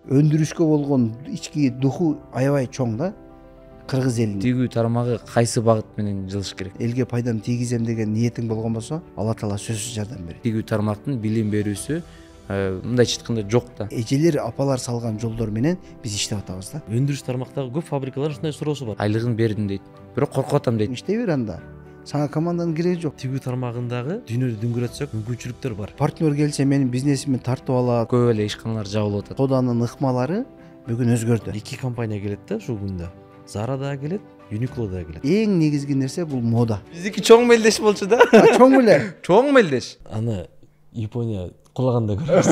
өндүрүшкө болгон ички духу аябай чоң да кыргыз элинин. Тигүү тармагы кайсы багыт менен жылыш керек? Элге пайдам тийгизем деген ниетиң болгон болсо, Алла Таала сөзсүз жардам берет. Тигүү тармактын билим берүүсү мындайча айтканда жок да. Эжелер, апалар салган жолдор менен биз иштеп атабыз да. Өндүрүш тармактагы көп фабрикалар ушундай суроосу бар. Айлыгын бердим дейт. Бирок коркуп атам дейт. Иштей бер анда. Сага команданын кереги жок. Тигүү тармагындагы дүйнөдү дүңгүрөтсөк мүмкүнчүлүктөр бар. Партнер келсе менин бизнесимди тартып алат. Көп эле ишканалар жабылып атат. Сооданын ыкмалары бүгүн өзгөрдү. 2 компания келет да ушул күндө. Zara да келет, Uniqlo да келет. Эң негизги нерсе бул мода. Биздики чоң мелдеш болчу да. Чоң эле. Чоң мелдеш. Аны Япония кулаганда көрөбүз.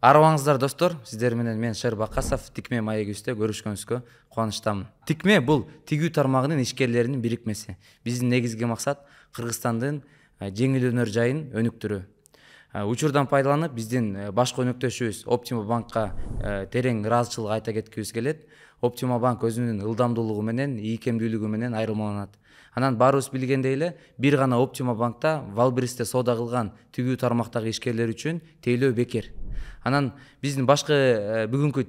Арыбаңыздар достор, сиздер менен мен Шер Бакасов Тикме маегибизде көрүшкөнүзгө кубанычтамын. Тикме бул тигүү тармагынын ишкерлеринин бирикмеси. Биздин негизги максат Кыргызстандын жеңил өнөр жайын өнүктүрүү. Учурдан пайдаланып биздин башкы өнөктөшүбүз Optima Bankка терең ыраазычылык айта кеткибиз келет. Optima Bank өзүнүн ылдамдуулугу менен, ийкемдүүлүгү менен айырмаланат. Анан баарыбыз билгендей эле, бир гана Optima Bankта Валбересте соода кылган тигүү тармактагы ишкерлер үчүн тейлөө бекер. Анан биздин башкы бүгүнкү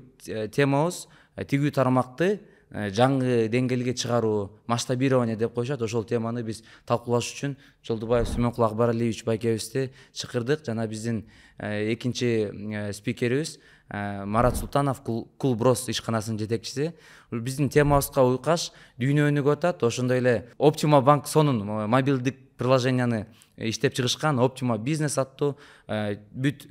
темабыз тигүү тармакты жаңы деңгээлге чыгаруу, масштабирование деп коюшат. Ошол теманы биз талкуулаш үчүн Жолдубаев Сүймөнкул Акбаралиевич байкебизди чакырдык. Жана биздин экинчи спикерибиз Марат Султанов, Кулброс ишканасынын жетекчиси. Биздин темабызга уйкаш дүйнө өнүгүп атат. Ошондой эле Optima Bank сонун мобилдик приложенияны иштеп чыгышкан. Optima Business аттуу бүт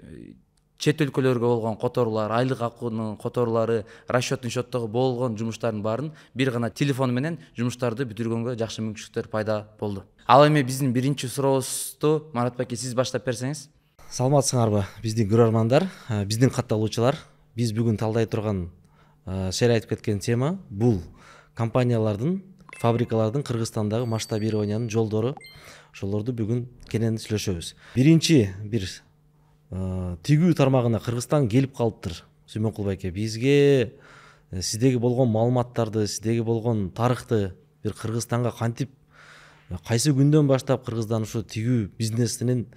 чет өлкөлөргө болгон которуулар, айлык акуунун которуулары, расчётун счёттогу болгон жумуштардын баарын бир гана телефон менен жумуштарды бүтүргөнгө жакшы мүмкүнчүлүктөр пайда болду. Ал эми биздин биринчи сурообузду Марат байке сиз баштап берсеңиз. Саламатсыңарбы биздин көрөрмандар, биздин катталуучулар. Биз бүгүн талдай турган Шер айтып кеткен тема бул компаниялардын, фабрикалардын Кыргызстандагы масштабированиянын жолдору. Ошолорду бүгүн кенен сүйлөшөбүз. Биринчи бир тигүү тармагына Кыргызстан келип калыптыр. Сүймөнкул байке, бизге сиздеги болгон маалыматтарды, сиздеги болгон тарыхты бир Кыргызстанга кантип, кайсы күндөн баштап Кыргызстан ушу тигүү бизнесинин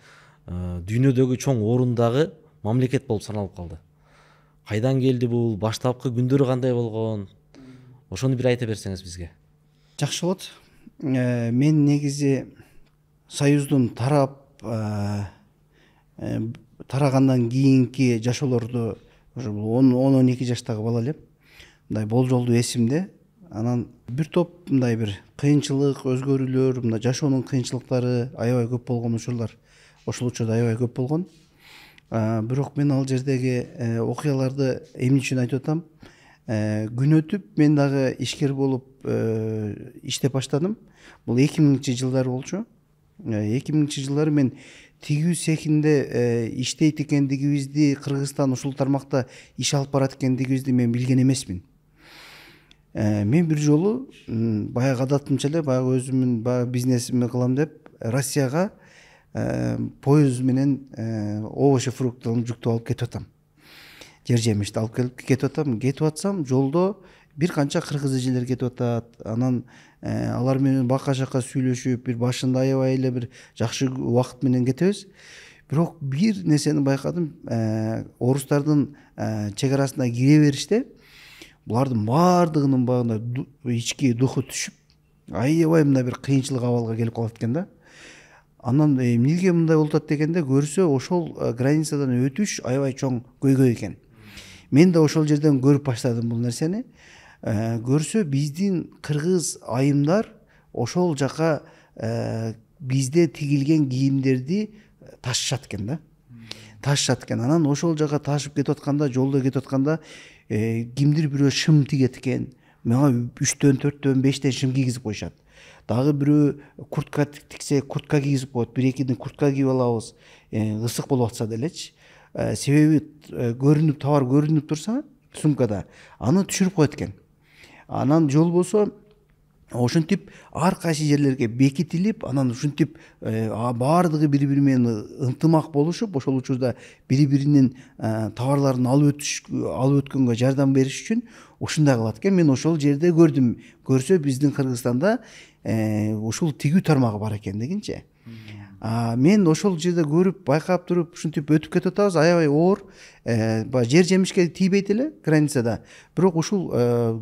дүйнөдөгү чоң орундагы мамлекет болуп саналып калды. Кайдан келди бул, баштапкы күндөрү кандай болгон? Ошону бир айта берсеңиз бизге. Жакшы болот. Мен негизи Союздун тарагандан кийинки жашоолорду ошо 10-12 жаштагы бала элем. Мындай болжолдуу эсимде. Анан бир топ мындай бир кыйынчылык, өзгөрүүлөр, мындай жашоонун кыйынчылыктары аябай көп болгон учурлар. Ошол учурда аябай көп болгон. Бирок мен ал жердеги окуяларды эмне үчүн айтып атам? Күн өтүп мен дагы ишкер болуп иштеп баштадым. Бул 2000-жылдар болчу. 2000-жылдары мен тигүү цехинде иштейт экендигибизди, Кыргызстан ушул тармакта иш алып барат экендигибизди мен билген эмесмин. Мен бир жолу баягы адатымча эле, баягы өзүмдүн бизнесимди кылам деп Россияга поезд менен овощ фруктун жүктөп алып кетип атам. Жер жемишти алып кетип атам. Кетип атсам жолдо бир канча кыргыз эжелер кетип атат. Анан алар менен бака жака сүйлөшүп, бир башында аябай эле бир жакшы убакыт менен кетебиз. Бирок бир нерсени байкадым. Орустардын чек арасына кире бериште булардын баардыгынын багында ички духу түшүп, аябай мындай бир кыйынчылык абалга келип калат экен да. Анан эмнеге мындай болуп атат дегенде көрсө, ошол границадан өтүш аябай чоң көйгөй экен. Мен да ошол жерден көрүп баштадым бул нерсени. Көрсө биздин кыргыз айымдар ошол жака бизде тигилген кийимдерди ташышат экен да. Ташышат экен. Анан ошол жака ташып кетип атканда, жолдо кетип атканда кимдир бирөө шым тигет экен. Мага 3-төн, 4-төн, 5-тен шым кийгизип коюшат. Дагы бирөө куртка тиксе, куртка кийгизип коет. Бир-экиден куртка кийип алабыз. Ысык болуп атса делечи. Себеби көрүнүп, товар көрүнүп турса сумкада, аны түшүрүп коет экен. Анан жол болсо ошентип ар кайсы жерлерге бекитилип, анан ушинтип баардыгы бири бири менен ынтымак болушуп, ошол учурда бири биринин товарларын алып өткөнгө жардам бериш үчүн ушундай кылат экен. Мен ошол жерде көрдүм. Көрсө биздин Кыргызстанда ушул тигүү тармагы бар экендигинчи. Мен ошол жерде көрүп, байкап туруп, ушинтип өтүп кетип атабыз. Аябай оор, баягы жер жемишке тийбейт эле границада. Бирок ушул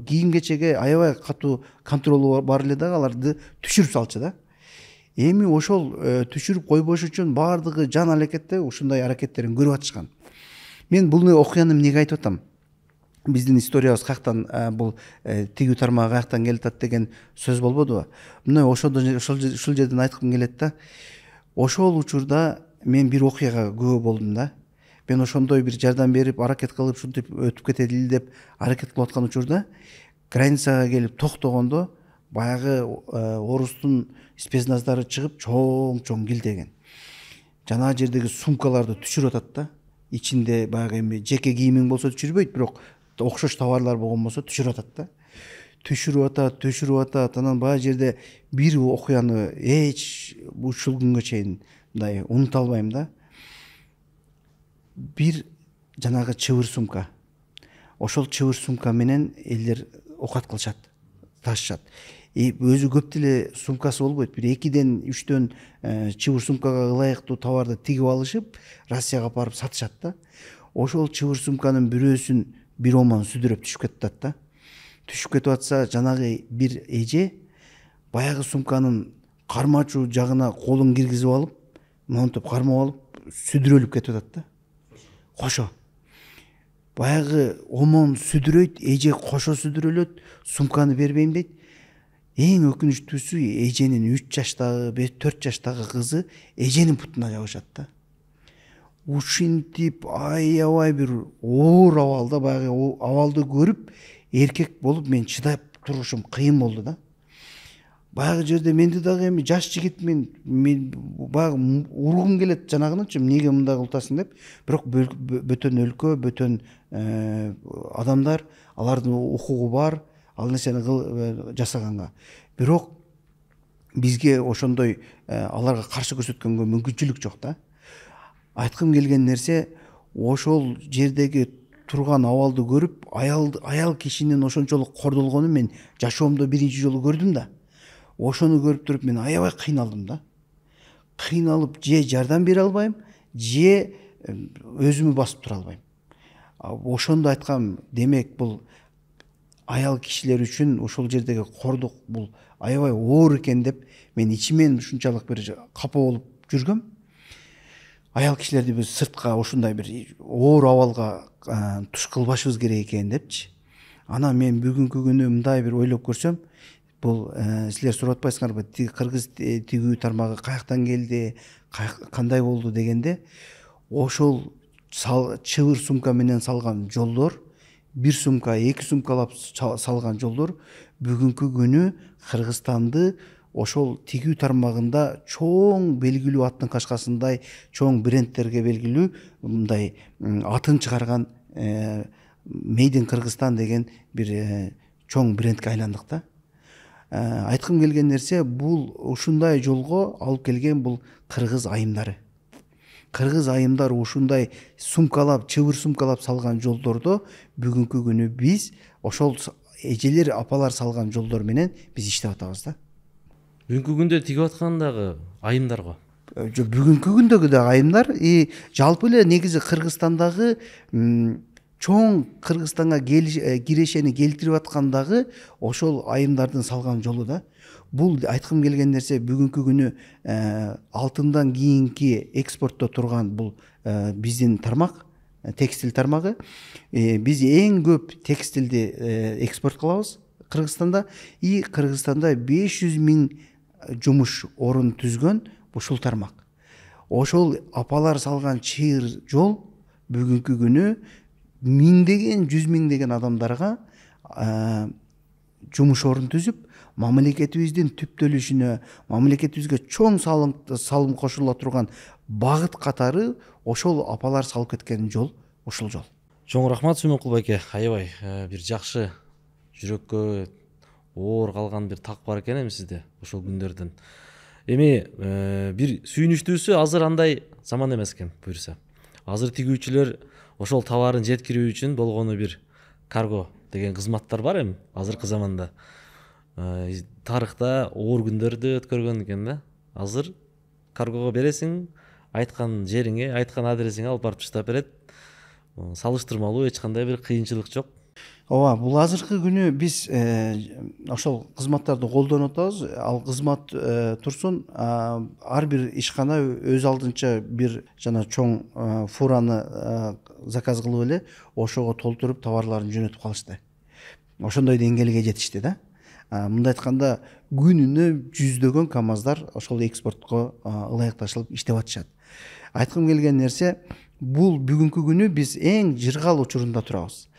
кийим кечеге аябай катуу контролу бар эле дагы, аларды түшүрүп салчу да. Эми ошол түшүрүп койбош үчүн баардыгы жан аракетте ушундай аракеттерин көрүп атышкан. Мен бул окуяны эмнеге айтып атам? Биздин историябыз каяктан, бул тигүү тармагы каяктан келип атат деген сөз болбодубу? Мына ошол жерден айткым келет да. Ошол учурда мен бир окуяга күбө болдум да. Мен ошондой бир жардам берип, аракет кылып, ушинтип өтүп кетели деп аракет кылып аткан учурда границага келип токтогондо баягы орустун спецназдары чыгып чоң килдеген. Жана жердеги сумкаларды түшүрүп атат да. Ичинде баягы эми жеке кийимиң болсо түшүрбөйт, бирок окшош товарлар болгон болсо түшүрүп атат да. Түшүрүп атат. Анан баягы жерде бир окуяны ушул күнгө чейин мындай унута албайм да. Бир жанагы чыбыр сумка. Ошол чыбыр сумка менен элдер окат кылышат, ташышат. Өзү көп деле сумкасы болбойт. Бир 2ден 3дөн чыбыр сумкага ылайыктуу товарды тигип алышып, Россияга апарып сатышат да. Ошол чыбыр сумканын бирөөсүн бир омон сүдүрөп түшүп кетип да. Түшүп кетип атса, жанагы бир эже баягы сумканын кармачуу жагына колун киргизип алып, монтип кармап алып, сүдүрөлүп кетип атат да. Кошо. Баягы омон сүдүрөйт, эже кошо сүдүрөлөт, сумканы бербейм дейт. Эң өкүнүчтүүсү, эженин 3 жаштагы, 4 жаштагы кызы эженин бутуна жабышат да. Ушинтип аябай бир оор абалда, баягы абалды көрүп, эркек болуп мен чыдап турушум кыйын болду да. Баягы жерде менде дагы эми жаш жигитмин, мен баягы ургум келет жанагынычы, эмнеге мындай кылтасың деп. Бирок бөтөн өлкө, бөтөн адамдар, алардын укугу бар, ал нерсени жасаганга. Бирок бизге ошондой аларга каршы көрсөткөнгө мүмкүнчүлүк жок да. Айткым келген нерсе, ошол жердеги турган абалды көрүп, аял кишинин ошончолук кордолгонун мен жашоомдо биринчи жолу көрдүм да. Ошону көрүп туруп мен аябай кыйналдым да. Кыйналып, же жардам бере албайм, же өзүмү басып тура албайм. Ошондо айткам, демек бул аял кишилер үчүн ошол жердеги кордук бул аябай оор экен деп мен ичимен ушунчалык бир капа болуп жүргөм. Аял кишилерди биз сыртка ушундай бир оор абалга туш кылбашыбыз керек экен депчи. Анан мен бүгүнкү күнү мындай бир ойлоп көрсөм, бул силер сурап атпайсыңарбы, кыргыз тигүү тармагы каяктан келди, кандай болду дегенде, ошол чыбыр сумка менен салган жолдор, бир сумка, 2 сумкалап салган жолдор бүгүнкү күнү Кыргызстанды ошол тигүү тармагында чоң белгилүү, аттын кашкасындай чоң брендтерге белгилүү мындай атын чыгарган Made in Кыргызстан деген бир чоң брендке айландык да. Айткым келген нерсе, бул ушундай жолго алып келген бул кыргыз айымдары. Кыргыз айымдар ушундай сумкалап, чыбыр сумкалап салган жолдордо бүгүнкү күнү биз ошол эжелер, апалар салган жолдор менен биз иштеп атабыз да. Бүгүнкү күндө тигип аткан дагы айымдар го. Бүгүнкү күндөгү дагы айымдар, жалпы эле негизи Кыргызстандагы чоң Кыргызстанга кирешени келтирип аткандагы ошол айымдардын салган жолу да. Бул айткым келген нерсе, бүгүнкү күнү алтындан кийинки экспортто турган бул биздин тармак, текстиль тармагы. Биз эң көп текстилди экспорт кылабыз Кыргызстанда. Кыргызстанда 500 000 жумуш орун түзгөн ушул тармак. Ошол апалар салган чыйыр жол бүгүнкү күнү миңдеген, 100 миңдеген адамдарга жумуш орун түзүп, мамлекетибиздин түптөлүшүнө, мамлекетибизге чоң салым кошула турган багыт катары ошол апалар салып кеткен жол ушул жол. Чоң рахмат Сүймөнкул байке, аябай бир жакшы, жүрөккө оор калган бир так бар экен эми сизде ошол күндөрдөн. Эми бир сүйүнүчтүүсү азыр андай заман эмес экен буюрса. Азыр тигүүчүлөр ошол товарын жеткирүү үчүн болгону бир карго деген кызматтар бар эми азыркы заманда. Тарыхта оор күндөрдү өткөргөн экен да. Азыр каргого бересиң, айткан жериңе, айткан адресиңе алып барып таштап берет. Салыштырмалуу эч кандай бир кыйынчылык жок. Ооба, бул азыркы күнү биз ошол кызматтарды колдонуп атабыз. Ал кызмат турсун, ар бир ишкана өз алдынча бир жана чоң фураны заказ кылып эле ошого толтуруп товарларын жөнөтүп калышты. Ошондой деңгээлге жетишти да. Мындай айтканда күнүнө жүздөгөн КАМАЗдар ошол экспортко ылайыкташылып иштеп атышат. Айткым келген нерсе, бул бүгүнкү күнү биз эң жыргал учурунда турабыз.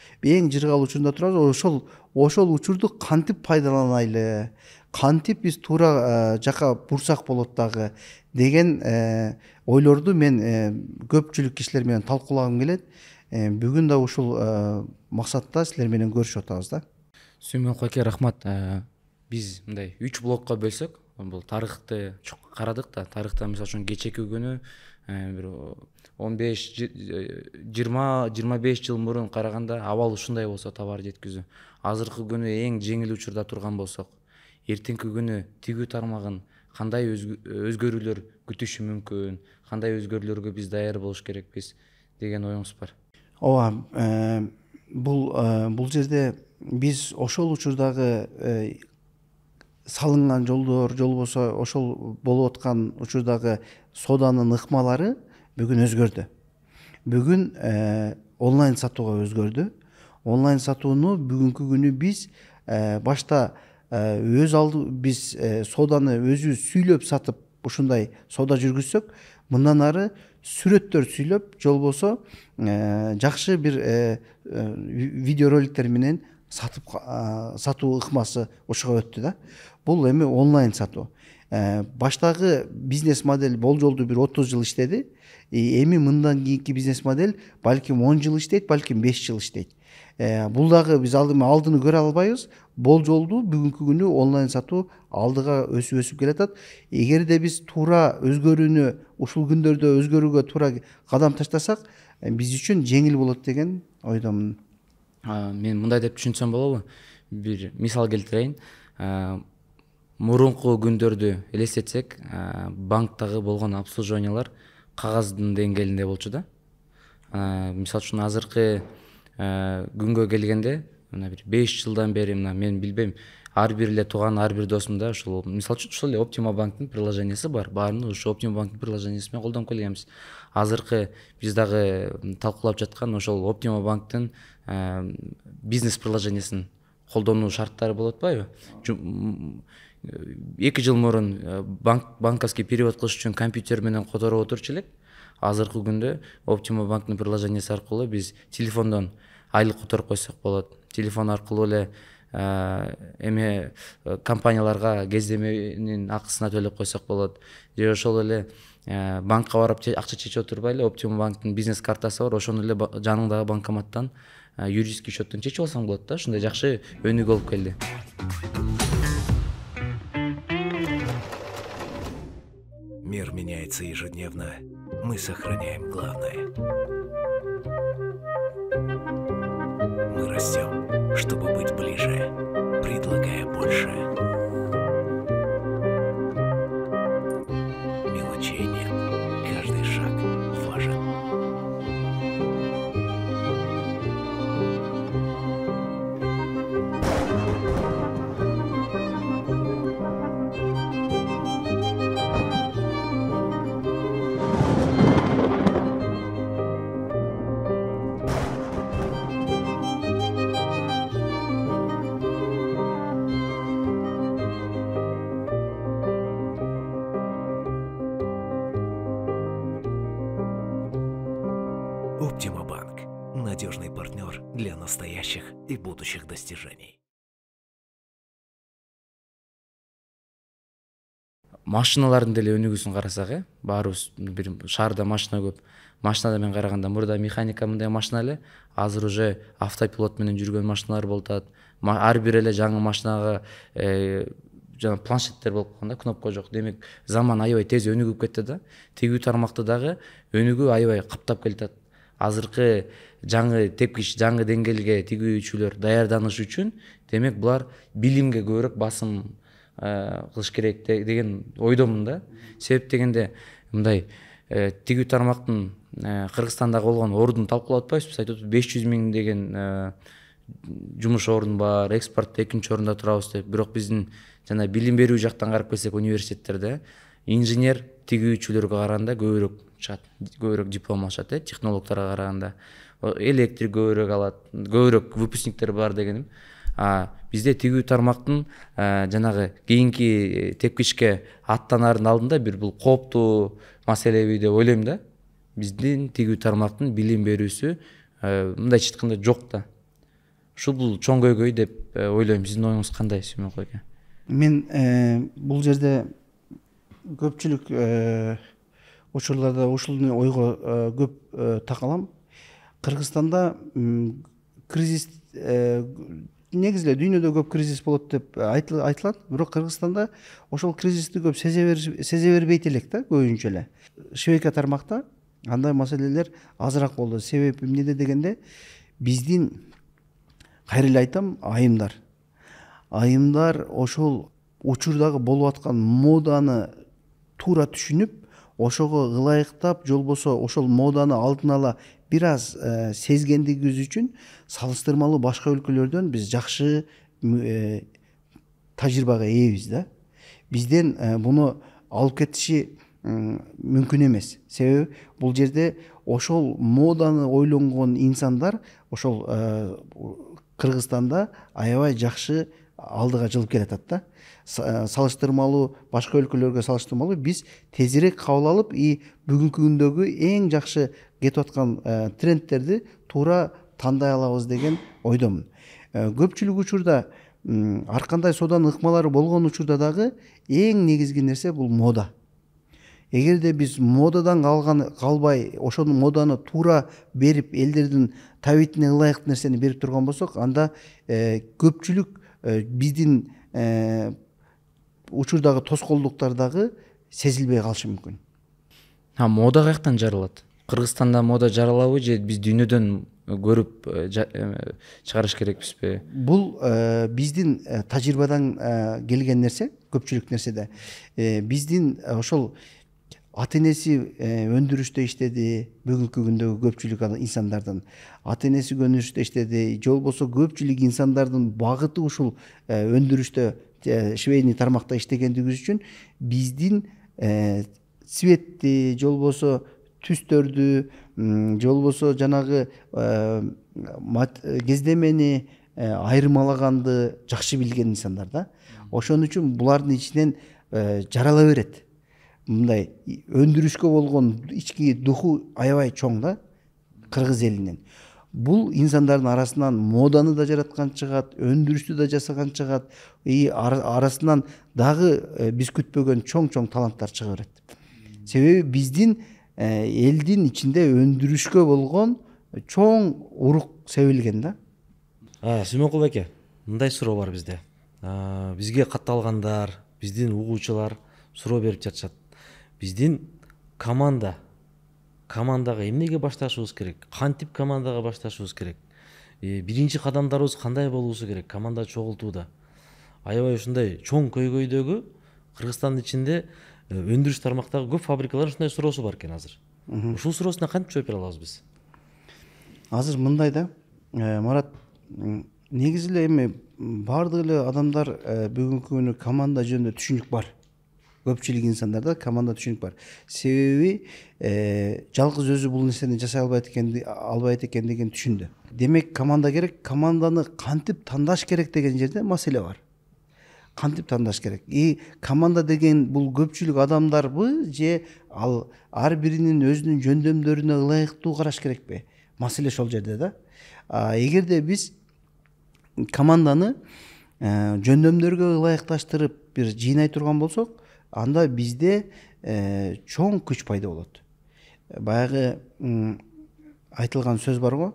Ошол учурду кантип пайдаланайлы, кантип биз туура жака бурсак болот дагы деген ойлорду мен көпчүлүк кишилер менен талкуулагым келет. Бүгүн да ушул максатта силер менен көрүшүп атабыз да. Сүймөн Коке, рахмат. Биз мындай 3 блокко бөлсөк, бул тарыхты карадык да. Тарыхта мисалы үчүн кечеки күнү бир 15-25 жыл мурун караганда абал ушундай болсо товар жеткизүү. Азыркы күнү эң жеңил учурда турган болсок, эртеңки күнү тигүү тармагын кандай өзгөрүүлөр күтүшү мүмкүн, кандай өзгөрүүлөргө биз даяр болуш керекпиз деген оюңуз бар. Ооба, бул жерде биз ошол учурдагы салынган жолдор, же болбосо ошол болуп аткан учурдагы соданын ыкмалары бүгүн өзгөрдү. Бүгүн онлайн сатууга өзгөрдү. Онлайн сатууну бүгүнкү күнү биз башта биз соданы өзүбүз сүйлөп сатып ушундай сода жүргүзсөк, мындан ары сүрөттөр сүйлөп, же болбосо жакшы бир видеороликтер менен сатуу ыкмасы ошого өттү да. Бул эми онлайн сатуу. Баштагы бизнес модель болжолду бир 30 жыл иштеди. Эми мындан кийинки бизнес модель балким 10 жыл иштейт, балким 5 жыл иштейт. Бул дагы биз алдыны көрө албайбыз. Болжолду бүгүнкү күнү онлайн сатуу алдыга өсүп келатат. Эгерде биз туура өзгөрүүнү ушул күндөрдө өзгөрүүгө туура кадам таштасак, биз үчүн жеңил болот деген ойдомун. Мен мындай деп түшүнсөм болобу? Бир мисал келтирейин. Мурунку күндөрдү элестетсек, банктагы болгон обслуживаниялар кагаздын деңгээлинде болчу да. Мисалы үчүн азыркы күнгө келгенде, мына бир 5 жылдан бери мен билбейм, ар бир эле тууган, ар бир досумда ушул мисалы үчүн ушул эле Optima банктын приложениясы бар. Баарын ушу Optima банктын приложениясы менен колдонуп келгенбиз. Азыркы биз дагы талкуулап жаткан ошол Optima банктын бизнес приложениясын колдонуу шарттары болуп атпайбы? 2 жыл мурун банковский перевод кылыш үчүн компьютер менен которуп отурчу элек. Азыркы күндө Optima банктын приложениясы аркылуу биз телефондон айлык которуп койсок болот. Телефон аркылуу эле эме компанияларга кездеменин акысына төлөп койсок болот. Же ошол эле банкка барып акча чечип отурбай эле Optima банктын бизнес картасы бар, ошону эле жаныңдагы банкоматтан юридический счеттон чечип алсаң болот да. Ушундай жакшы өнүгүү болуп келди. Мир меняется ежедневно. Мы сохраняем главное. Мы растем, чтобы быть ближе, предлагая больше. Мелочей нет. Каждый шаг важен. Optima Bank. Надежный партнер для настоящих и будущих достижений. Машиналардын деле өнүгүүсүн карасак, баарыбыз бир шаарда машина көп. машинада мен караганда мурда механика мындай машина эле, азыр уже автопилот менен жүргөн машиналар болуп атат. Ар бир эле жаңы машинага жана планшеттер болуп калган да, кнопка жок. Демек заман аябай тез өнүгүп кетти да. Тигүү тармакты дагы өнүгүү аябай каптап келатат. Азыркы жаңы тепкич, жаңы деңгээлге тигүүчүлөр даярданыш үчүн демек булар билимге көбүрөөк басым кылыш керек деген ойдомун да. Себеп дегенде мындай тигүү тармактын Кыргызстандагы болгон ордун талкуулап атпайбызбы? Айтып 500 000 деген жумуш орун бар, экспортто 2-нчи орунда турабыз деп. Бирок биздин жана билим берүү жактан карап келсек, университеттерде инженер тигүүчүлөргө караганда көбүрөөк чыгат, көбүрөөк диплом алышат, технологторго караганда. Электрик көбүрөөк алат, көбүрөөк выпускниктер бар дегеним. Бизде тигүү тармактын жанагы кийинки тепкичке аттанаардын алдында бир бул кооптуу маселеби деп ойлойм да. Биздин тигүү тармактын билим берүүсү мындайча айтканда жок да. Ушул бул чоң көйгөй деп ойлойм. Сиздин оюңуз кандай, Сүймөнкул аке? Мен бул жерде көпчүлүк учурларда ушул ойго көп такалам. Кыргызстанда кризис негизи эле дүйнөдө көп кризис болот деп айтылат, бирок Кыргызстанда ошол кризисти көп сезе бербейт элек да, көбүнчө эле. Швейка тармакта андай маселелер азыраак болду. Себеби эмнеде дегенде, биздин кайра эле айтам, айымдар ошол учурдагы болуп аткан моданы туура түшүнүп, ошого ылайыктап, же болбосо ошол моданы алдын ала бир аз сезгендигибиз үчүн салыштырмалуу башка өлкөлөрдөн биз жакшы тажрыйбага ээбиз да. Бизден буну алып кетиши мүмкүн эмес. Себеби бул жерде ошол моданы ойлонгон инсандар ошол Кыргызстанда аябай жакшы алдыга жылып келатат да. Салыштырмалуу башка өлкөлөргө салыштырмалуу биз тезирээк кабыл алып, бүгүнкү күндөгү эң жакшы кетип аткан трендтерди туура тандай алабыз деген ойдомун. Көпчүлүк учурда ар кандай сооданын ыкмалары болгон учурда дагы эң негизги нерсе бул мода. Эгерде биз модадан калбай, ошол моданы туура берип, элдердин табитине ылайыктуу нерсени берип турган болсок, анда көпчүлүк биздин учурдагы тоскоолдуктар дагы сезилбей калышы мүмкүн. Мода каяктан жаралат? Кыргызстанда мода жаралабы же биз дүйнөдөн көрүп чыгарыш керекпизби? Бул биздин тажрыйбадан келген нерсе, көпчүлүк нерседе. Биздин ошол ата-энеси өндүрүштө иштеди, бүгүнкү күндөгү көпчүлүк инсандардын ата-энеси өндүрүштө иштеди, же болбосо көпчүлүк инсандардын багыты ушул өндүрүштө, швейный тармакта иштегендиги үчүн биздин цветти, же болбосо түстөрдү, же болбосо жанагы кездемени айырмалаганды жакшы билген инсандар да. Ошон үчүн булардын ичинен жарала берет. Мындай өндүрүшкө болгон ички духу аябай чоң да кыргыз элинин. Бул инсандардын арасынан моданы да жараткан чыгат, өндүрүштү да жасаган чыгат, арасынан дагы биз күтпөгөн чоң таланттар чыга берет. Себеби биздин элдин ичинде өндүрүшкө болгон чоң урук себилген да. Сүймөнкул аке, мындай суроо бар бизде. Бизге катталгандар, биздин угуучулар суроо берип жатышат. Биздин командага эмнеге башташыбыз керек? Кантип командага башташыбыз керек? Биринчи кадамдарыбыз кандай болуусу керек команда чогултууда? Аябай ушундай чоң көйгөйдөгү Кыргызстандын ичинде өндүрүш тармактагы көп фабрикалар ушундай суроосу бар экен азыр. Ушул суроосуна кантип жооп бере алабыз биз? Азыр мындай да, Марат, негизи эле эми баардык эле адамдар бүгүнкү күнү команда жөнүндө түшүнүк бар. Көпчүлүк инсандарда команда түшүнүк бар. Себеби жалгыз өзү бул нерсени жасай албайт экендигин түшүндү. Демек команда керек, команданы кантип тандаш керек деген жерде маселе бар. Кантип тандаш керек? Команда деген бул көпчүлүк адамдарбы же ал ар биринин өзүнүн жөндөмдөрүнө ылайыктуу караш керекпи? Маселе ошол жерде да. Эгерде биз команданы жөндөмдөргө ылайыкташтырып бир жыйнай турган болсок, анда бизде чоң күч пайда болот. баягы айтылган сөз бар го,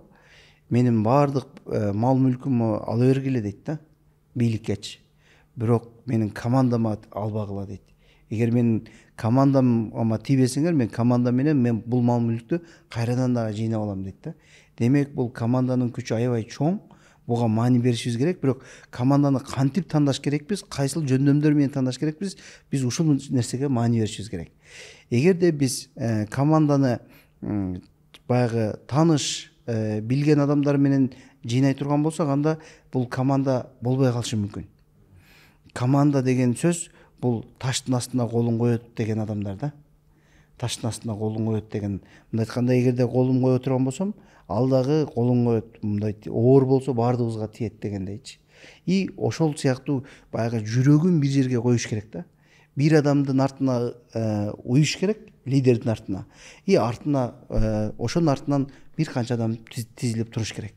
менин баардык мал мүлкүмө ала бергиле дейт да, бийликкечи. Бирок менин командама албагыла дейт. Эгер менин командама тийбесеңер, мен команда менен мен бул мал мүлктү кайрадан дагы жыйнап алам дейт да. Демек бул команданын күчү аябай чоң. Буга маани беришибиз керек, бирок команданы кантип тандаш керекпиз, кайсыл жөндөмдөр менен тандаш керекпиз, биз ушул нерсеге маани беришибиз керек. Эгерде биз команданы баягы тааныш, билген адамдар менен жыйнай турган болсок, анда бул команда болбой калышы мүмкүн. Команда деген сөз бул таштын астына колун коет деген адамдар да. Таштын астына колун коет деген. Мындай айтканда, эгерде колун кое турган болсом, ал дагы колун коет. Мындай оор болсо баардыгыбызга тиет дегендейчи. И ошол сыяктуу баягы жүрөгүн бир жерге коюш керек да. Бир адамдын артына уюш керек, лидердин артына. И артына ошонун артынан бир канча адам тизилип туруш керек.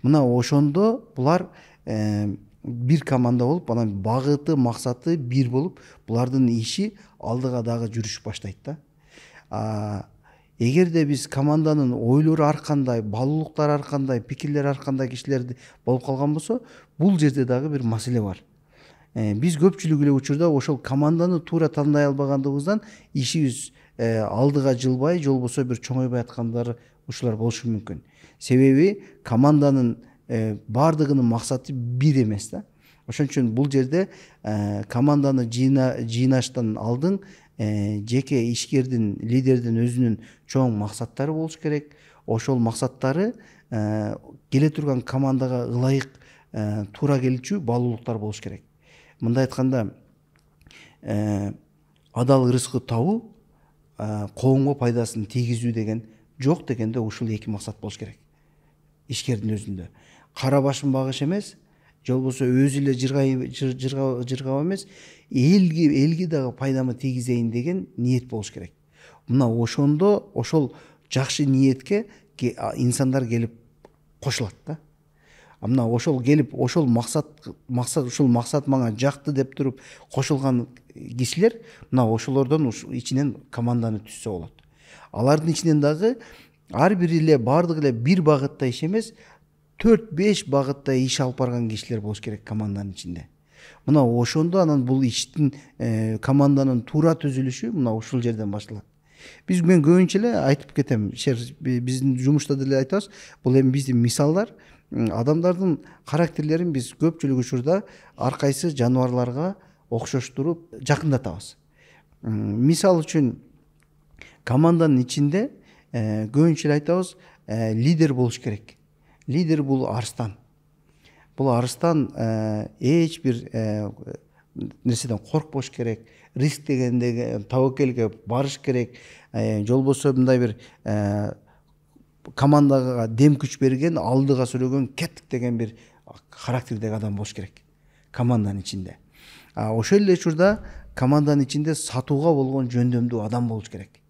Мына ошондо булар бир команда болуп, анан багыты, максаты бир болуп, булардын иши алдыга дагы жүрүшүп баштайт да. Эгерде биз команданын ойлору ар кандай, баалуулуктары ар кандай, пикирлери ар кандай кишилер болуп калган болсо, бул жерде дагы бир маселе бар. Биз көпчүлүк эле учурда ошол команданы туура тандай албагандыгыбыздан ишибиз алдыга жылбай, же болбосо бир чоңойбой аткандар ушулар болушу мүмкүн. Себеби команданын баардыгынын максаты бир эмес да. Ошон үчүн бул жерде команданы жыйнаштан алдын жеке ишкердин, лидердин өзүнүн чоң максаттары болуш керек. Ошол максаттары келе турган командага ылайык туура келчү баалуулуктар болуш керек. Мындай айтканда, адал ырыскы табуу, коомго пайдасын тийгизүү деген жок дегенде ушул эки максат болуш керек. Ишкердин өзүндө кара башын багыш эмес, же болбосо өзү эле жыргап эмес, элге дагы пайдамы тийгизейин деген ниет болуш керек. Мына ошондо ошол жакшы ниетке инсандар келип кошулат да. Мына ошол келип, ошол максат ушул максат мага жакты деп туруп кошулган кишилер, мына ошолордон ичинен команданы түзсө болот. Алардын ичинен дагы ар бири эле баардыгы эле бир багытта иш эмес, 4-5 багытта иш алып барган кишилер болуш керек команданын ичинде. Мына ошондо анан бул иштин команданын туура түзүлүшү мына ушул жерден башталат. Мен көбүнчө эле айтып кетем, биздин жумушта деле айтабыз, бул эми биздин мисалдар, адамдардын карактерлерин биз көпчүлүк учурда ар кайсы жаныбарларга окшоштуруп жакындатабыз. Мисал үчүн команданын ичинде көбүнчө эле айтабыз, лидер болуш керек. Лидер бул арстан. Бул арстан эч бир нерседен коркпош керек, риск дегенде табакелге барыш керек, же болбосо мындай бир командага дем күч берген, алдыга сүрөгөн, кеттик деген бир характердеги адам болуш керек команданын ичинде. Ошол эле учурда команданын ичинде сатууга болгон жөндөмдүү адам болуш керек.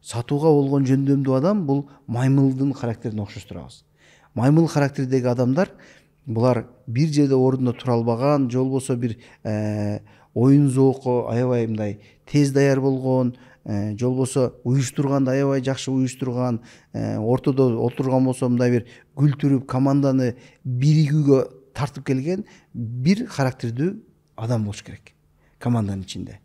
Сатууга болгон жөндөмдүү адам бул маймылдын характерине окшоштурабыз. Маймыл характердеги адамдар булар бир жерде ордунда тура албаган, же болбосо бир оюн зоокко аябай мындай тез даяр болгон, же болбосо уюштурганда аябай жакшы уюштурган, ортодо отурган болсо мындай бир күлтүрүп команданы биригүүгө тартып келген бир характердүү адам болуш керек команданын ичинде.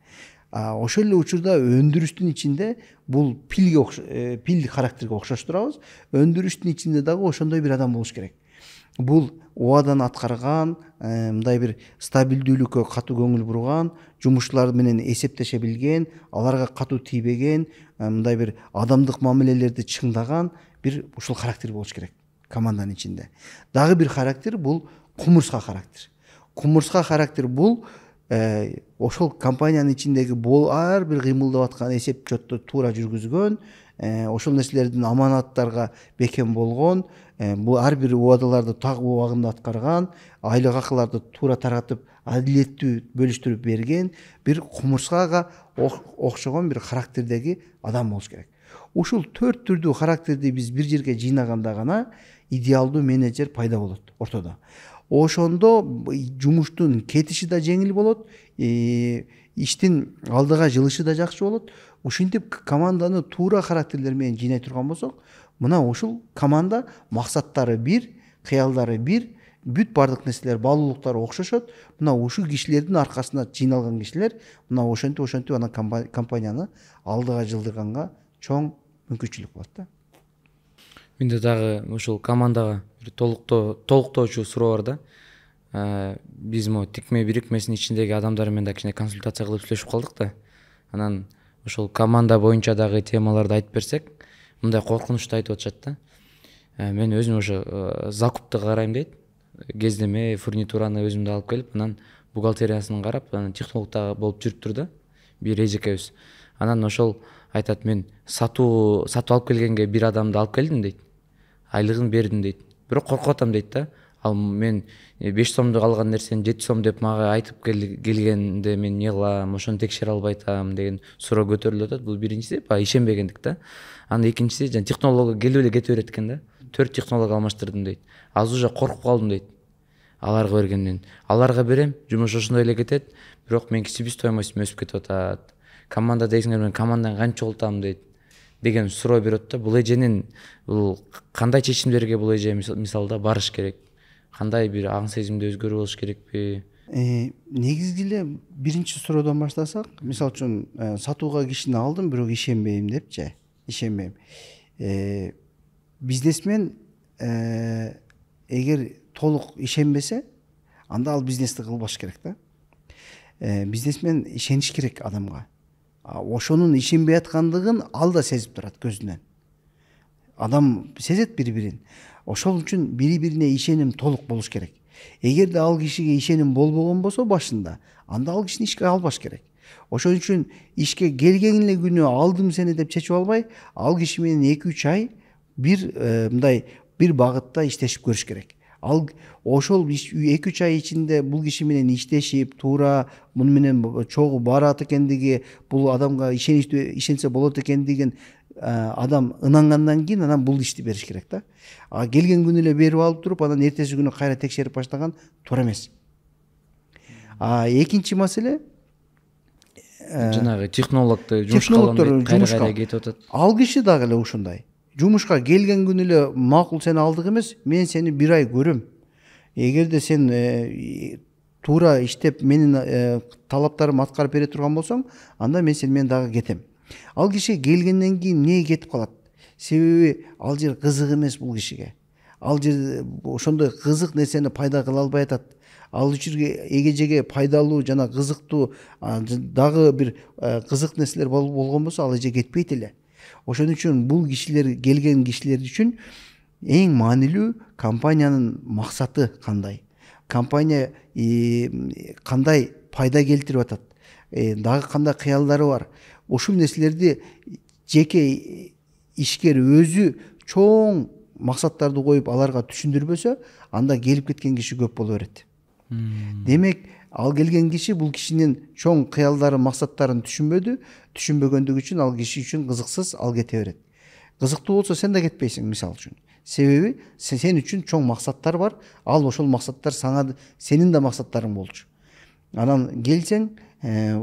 Ошол эле учурда өндүрүштүн ичинде бул пил характерге окшоштурабыз. Өндүрүштүн ичинде дагы ошондой бир адам болуш керек. Бул убадан аткарган, мындай бир стабилдүүлүккө катуу көңүл бурган, жумушчулар менен эсептеше билген, аларга катуу тийбеген, мындай бир адамдык мамилелерди чыңдаган бир ушул характер болуш керек команданын ичинде. Дагы бир характер бул кумурска характер. Кумурска характер бул ошол компаниянын ичиндеги ар бир кыймылдап аткан эсеп чөттү туура жүргүзгөн, ошол нерселердин аманаттарга бекем болгон, бул ар бир убадаларды так убагында аткарган, айлык акыларды туура таратып, адилеттүү бөлүштүрүп берген бир кумурскага окшогон бир характердеги адам болуш керек. Ушул 4 түрдүү характерди биз бир жерге жыйнаганда гана идеалдуу менеджер пайда болот ортодо. Ошондо жумуштун кетиши да жеңил болот, иштин алдыга жылышы да жакшы болот. ушинтип команданы туура характерлер менен жыйнай турган болсок, мына ушул команда максаттары бир, кыялдары бир, бүт бардык нерселер, баалуулуктары окшошот. Мына ушул кишилердин аркасына жыйналган кишилер мына ошентип анан компанияны алдыга жылдырганга чоң мүмкүнчүлүк болот да. Менде дагы ушул командага бир толуктоочу суроо бар да. Биз могу тикме бирикмесинин ичиндеги адамдар менен да кичине консультация кылып сүйлөшүп калдык да. Анан ошол команда боюнча дагы темаларды айтып берсек, мындай коркунучту айтып атышат да. Мен өзүм ошо закупты карайм дейт. Кездеме, фурнитураны өзүмдө алып келип, анан бухгалтериясын карап, анан технологдо болуп жүрүптүр да. Бир эжекебиз. Анан ошол айтат, мен сатып алып келгенге бир адамды алып келдим дейт. Айлыгын бердим дейт. Бирок коркуп атам дейт да. Ал мен 5 сомдук алган нерсени 7 сом деп мага айтып келгенде мен эмне кылам, ошону текшере албай атам деген суроо көтөрүлүп атат. Бул биринчиси, ишенбегендик да. Анан экинчиси, жана технология келип эле кете берет экен да. 4 технолог алмаштырдым дейт. Азыр уже коркуп калдым дейт. Аларга бергенден. Аларга берем, жумуш ошондой эле кетет, бирок менин себестоимостум өсүп кетип атат. Команда десеңер мен команданы канча чогултам дейт деген суроо берет да. Бул эженин кандай чечимдерге бул эже мисалда барыш керек? Кандай бир аң сезимде өзгөрүү болуш керекпи? Негизги эле биринчи суроодон баштасак, мисалы үчүн сатууга кишини алдым, бирок ишенбейм депчи. Ишенбейм. Бизнесмен эгер толук ишенбесе, анда ал бизнести кылбаш керек да. Бизнесмен ишениш керек адамга. Ошонун ишенбей аткандыгын ал да сезип турат көзүнөн. Адам сезет бири-бирин. Ошол үчүн бири-бирине ишеним толук болуш керек. Эгерде ал кишиге ишеним болбогон болсо башында, анда ал кишини ишке албаш керек. Ошон үчүн ишке келген эле күнү алдым сени деп чечип албай, ал киши менен 2-3 ай мындай бир багытта иштешип көрүш керек. Ал ошол 2-3 ай ичинде бул киши менен иштешип, туура муну менен чогуу барат экендиги, бул адамга ишенсе болот экендигин адам ынангандан кийин анан бул ишти бериш керек да. Келген күнү эле берип алып туруп, анан эртеси күнү кайра текшерип баштаган туура эмес. Экинчи маселе жанагы технологду жумушка кайра кетип атат. Ал киши дагы эле ушундай. Жумушка келген күнү эле макул сени алдык эмес, мен сени бир ай көрөм. Эгерде сен туура иштеп менин талаптарымды аткарып бере турган болсоң, анда мен сени дагы кетем. Ал киши келгенден кийин эмнеге кетип калат? Себеби ал жер кызык эмес бул кишиге. Ал жер ошондой кызык нерсени пайда кыла албай атат. Ал үчүн эгежеге пайдалуу жана кызыктуу дагы бир кызык нерселер болгон болсо, ал эже кетпейт эле. Ошон үчүн бул кишилер, келген кишилер үчүн эң маанилүү компаниянын максаты кандай? Компания кандай пайда келтирип атат? Дагы кандай кыялдары бар? Ушул нерселерди жеке ишкер өзү чоң максаттарды коюп аларга түшүндүрбөсө, анда келип кеткен киши көп боло берет. Демек, ал келген киши бул кишинин чоң кыялдары, максаттарын түшүнбөгөндүгү үчүн ал киши үчүн кызыксыз, ал кете берет. Кызыктуу болсо сен да кетпейсиң, мисалы үчүн. Себеби сен үчүн чоң максаттар бар, ал ошол максаттар сенин да максаттарың болчу. Анан келсең,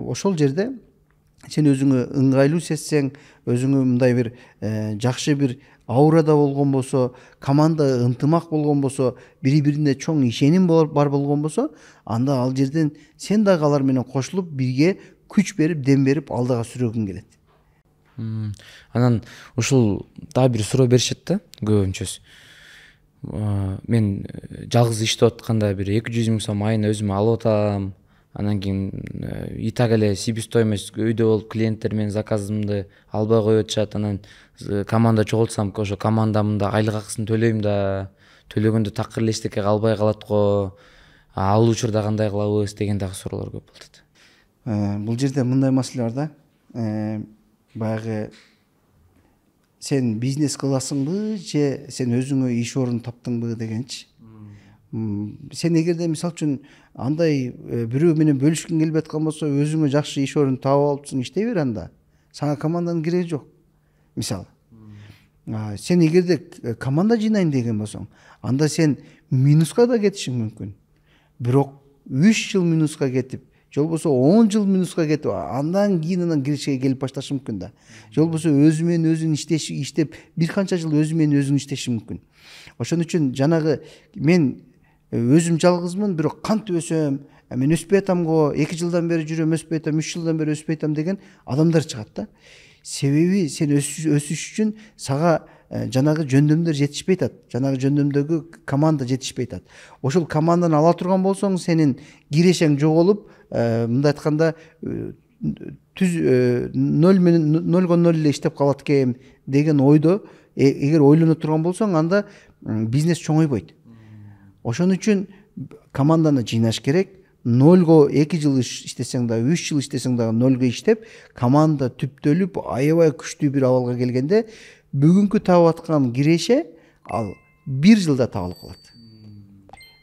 ошол жерде сен өзүңө ыңгайлуу сезсең, өзүңө мындай бир жакшы бир аурада болгон болсо, команда ынтымак болгон болсо, бири-бирине чоң ишеним бар болгон болсо, анда ал жерден сен дагы алар менен кошулуп, бирге күч берип, дем берип алдыга сүргүң келет. Анан ушул дагы бир суроо беришет да, көбүнчөсү. Мен жалгыз иштеп атканда бир 200 000 сом айына өзүмө алып атам. Анан кийин и так эле себестоимость өйдө болуп клиенттер менен заказымды албай коюп атышат. Анан команда чогултсам, ошо командамдын да айлык акысын төлөйм да, төлөгөндө такыр эле эчтеке калбай калат го. Ал учурда кандай кылабыз деген дагы суроолор көп болуп атат. Бул жерде мындай маселе бар да. Баягы сен бизнес кыласыңбы же сен өзүңө иш орун таптыңбы дегенчи. Сен эгерде мисалы үчүн андай бирөө менен бөлүшкүң келбей аткан болсо, өзүңө жакшы иш орун таап алыпсың, иштей бер анда. Сага команданын кереги жок. Мисалы. Сен эгерде команда жыйнайм деген болсоң, анда сен минуска да кетишиң мүмкүн. Бирок 3 жыл минуска кетип, же болбосо 10 жыл минуска кетип андан кийин анан киришке келип башташы мүмкүн да. Же болбосо өзү менен өзүң иштеп бир канча жыл өзү менен өзүң иштеши мүмкүн. Ошон үчүн жанагы мен өзүм жалгызмын, бирок кантип өсөм, мен өспөй атам го, 2 жылдан бери жүрөм өспөй атам, 3 жылдан бери өспөй атам деген адамдар чыгат да. Себеби сен өсүш үчүн сага жанагы жөндөмдөр жетишпей атат. Жанагы жөндөмдөгү команда жетишпей атат. Ошол команданы ала турган болсоң, сенин кирешең жоголуп, мындай айтканда 0 менен 0 эле иштеп калат экем деген ойдо эгер ойлоно турган болсоң, анда бизнес чоңойбойт. Ошон үчүн команданы жыйнаш керек. 0 2 жыл иштесең да, 3 жыл иштесең да 0 иштеп, команда түптөлүп, аябай күчтүү бир абалга келгенде, бүгүнкү таап аткан киреше ал 1 жылда табылып калат.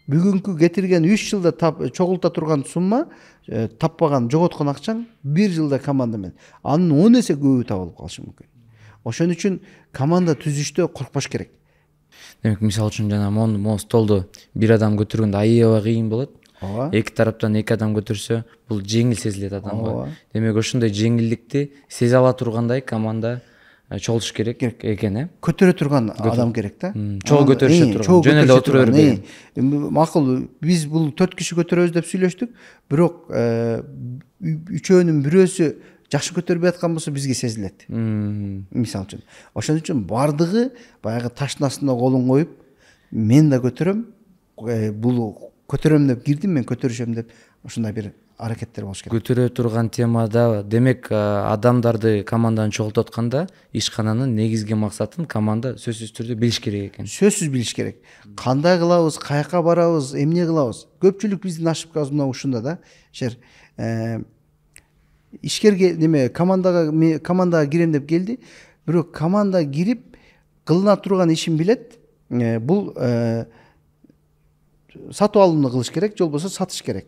Бүгүнкү кетирген 3 жылда чогулта турган сумма, таппаган, жоготкон акчаң 1 жылда команда менен анын 10 эсе көбү табылып калышы мүмкүн. Ошон үчүн команда түзүштө коркпош керек. Демек, мисалы үчүн жана могу столду бир адам көтөргөндө аябай кыйын болот. Эки тараптан 2 адам көтөрсө, бул жеңил сезилет адамга. Демек, ошондой жеңилдикти сезе ала тургандай команда чогулуш керек экен, Көтөрө турган адам керек да. Чогуу көтөрүшө турган, жөн эле отура бербеген. Макул, биз бул 4 киши көтөрөбүз деп сүйлөштүк, бирок үчөөнүн бирөөсү жакшы көтөрбөй аткан болсо бизге сезилет. Мисалы үчүн. Ошон үчүн бардыгы баягы таштын астына колун коюп, мен да көтөрөм, бул көтөрөм деп кирдим, мен көтөрүшөм деп ошондой бир аракеттер болуш керек. Көтөрө турган темада, демек, адамдарды команданы чогултуп атканда, ишкананын негизги максатын команда сөзсүз түрдө билиш керек экен. Сөзсүз билиш керек. Кандай кылабыз, каяка барабыз, эмне кылабыз? Көпчүлүк биздин ошибкабыз мына ушунда да. Ишкерге командага кирем деп келди. Бирок команда кирип кылына турган ишин билет. Бул сатып алууну кылыш керек, же болбосо сатыш керек.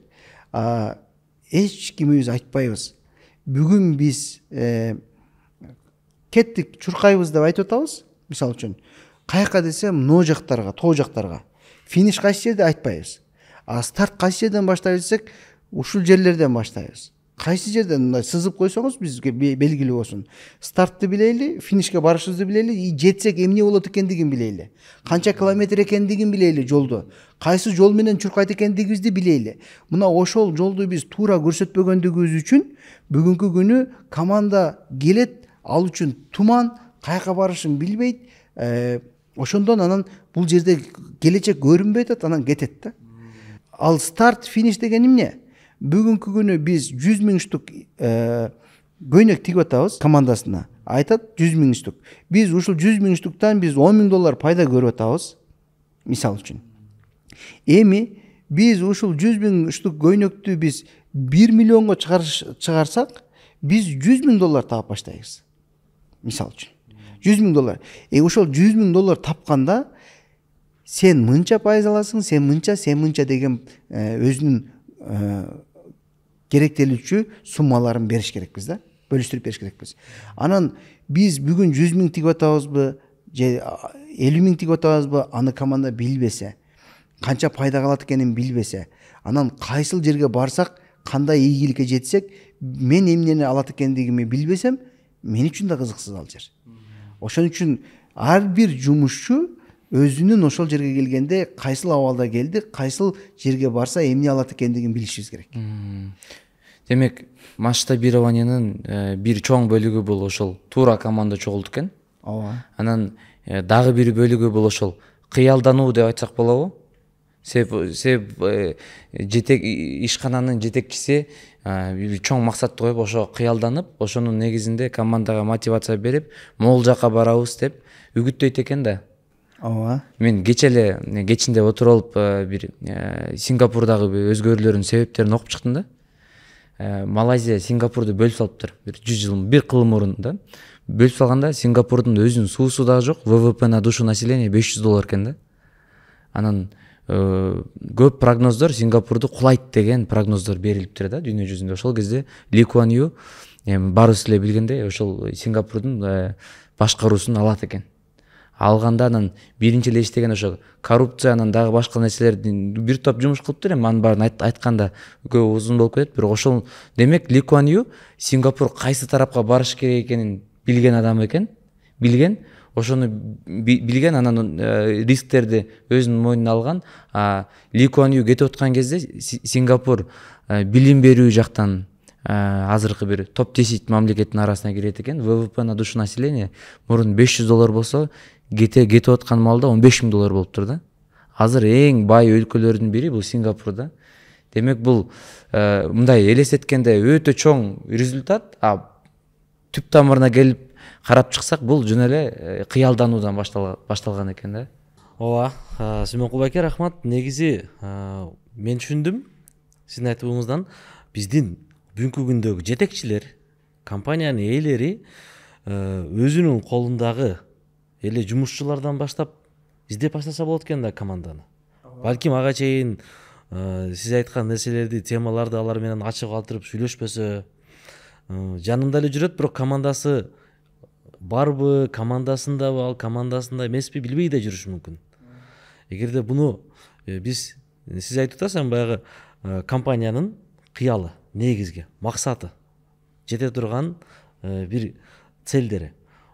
Эч кимибиз айтпайбыз. Бүгүн биз кеттик, чуркайбыз деп айтып атабыз. Мисалы үчүн, каяка десем, но жактарга, тоо жактарга. Финиш кайсы жерде айтпайбыз. Старт кайсы жерден баштайбыз десек, ушул жерлерден баштайбыз. Кайсы жерден мындай сызып койсоңуз бизге белгилүү болсун. Стартты билейли, финишке барышыбызды билейли, жетсек эмне болот экендигин билейли. Канча километр экендигин билейли жолду. Кайсы жол менен чуркайт экендигибизди билейли. Мына ошол жолду биз туура көрсөтпөгөндүгүбүз үчүн бүгүнкү күнү команда келет, ал үчүн туман, каяка барышын билбейт. Ошондон анан бул жерде келечек көрүнбөй атат, анан кетет да. Ал старт, финиш деген эмне? Бүгүнкү күнү биз 100 000 штук көйнөк тигип атабыз командасына. Айтат 100 000 штук. Биз ушул 100 000 штуктан биз $10 000 пайда көрүп атабыз. Мисал үчүн. Эми биз ушул 100 000 штук көйнөктү биз 1 миллионго чыгарсак, биз $100 000 таап баштайбыз. Мисал үчүн. $100 000. Ошол $100 000 тапканда сен мынча пайыз аласың, сен мынча деген өзүнүн керектелүүчү суммаларын бериш керекпиз да, бөлүштүрүп бериш керекпиз. Анан биз бүгүн 100 000 тигип атабызбы, же 50 000 тигип атабызбы, аны команда билбесе, канча пайда калат экенин билбесе, анан кайсыл жерге барсак, кандай ийгиликке жетсек, мен эмнени алат экендигими билбесем, мен үчүн да кызыксыз ал жер. Ошон үчүн ар бир жумушчу өзүнүн ошол жерге келгенде кайсыл абалда келди, кайсыл жерге барса эмне алат экендигин билишибиз керек. Демек, масштабированиянын бир чоң бөлүгү бул ошол туура команда чогулту экен. Ооба. Анан дагы бир бөлүгү бул ошол кыялдануу деп айтсак болобу? Себеп ишкананын жетекчиси бир чоң максатты коюп, ошо кыялданып, ошонун негизинде командага мотивация берип, могул жака барабыз деп үгүттөйт экен да. Ооба. Мен кечинде отуруп бир Сингапурдагы өзгөрүүлөрдүн себептерин окуп чыктым да. Малайзия Сингапурду бөлүп салыптыр. Бир 100 жыл, бир кылым мурун да. Бөлүп салганда Сингапурдун өзүнүн суусу дагы жок, ВВП на душу населения $500 экен да. Анан көп прогноздор Сингапурду кулайт деген прогноздор берилиптир да дүйнө жүзүндө. Ошол кезде Ли Куан Ю баарыбыз эле билгендей ошол Сингапурдун башкаруусун алат экен. алганда анан биринчи эле иштеген ошо коррупциянын дагы башка нерселердин бир топ жумуш кылыптыр эми анын баарын айтканда көп узун болуп кетет. Бирок ошол демек Ли Куан Ю Сингапур кайсы тарапка барыш керек экенин билген адам экен, билген, ошону билген, анан рисктерди өзүнүн мойнуна алган. Ли Куан Ю кетип аткан кезде Сингапур билим берүү жактан азыркы бир топ 10 мамлекеттин арасына кирет экен. ВВП на душу населения мурун $500 болсо, кетип аткан маалда $15,000 болуптур да. Азыр эң бай өлкөлөрдүн бири бул Сингапур да. Демек бул мындай элестеткенде өтө чоң результат. Түп тамырына келип карап чыксак, бул жөн эле кыялдануудан башталган экен да. Ооба, Сүймөнкул байке, рахмат. Негизи мен түшүндүм сиздин айтуыңуздан, биздин бүгүнкү күндөгү жетекчилер, компаниянын ээлери өзүнүн колундагы эле жумушчулардан баштап издеп баштаса болот экен да команданы. Балким ага чейин сиз айткан нерселерди, темаларды алар менен ачык алтырып сүйлөшпөсө, жанында эле жүрөт, бирок командасы барбы, командасындабы, ал командасында эмеспи, билбей да жүрүшү мүмкүн. Эгерде буну биз, сиз айтып атасыз, баягы компаниянын кыялы, негизги максаты, жете турган бир целдери,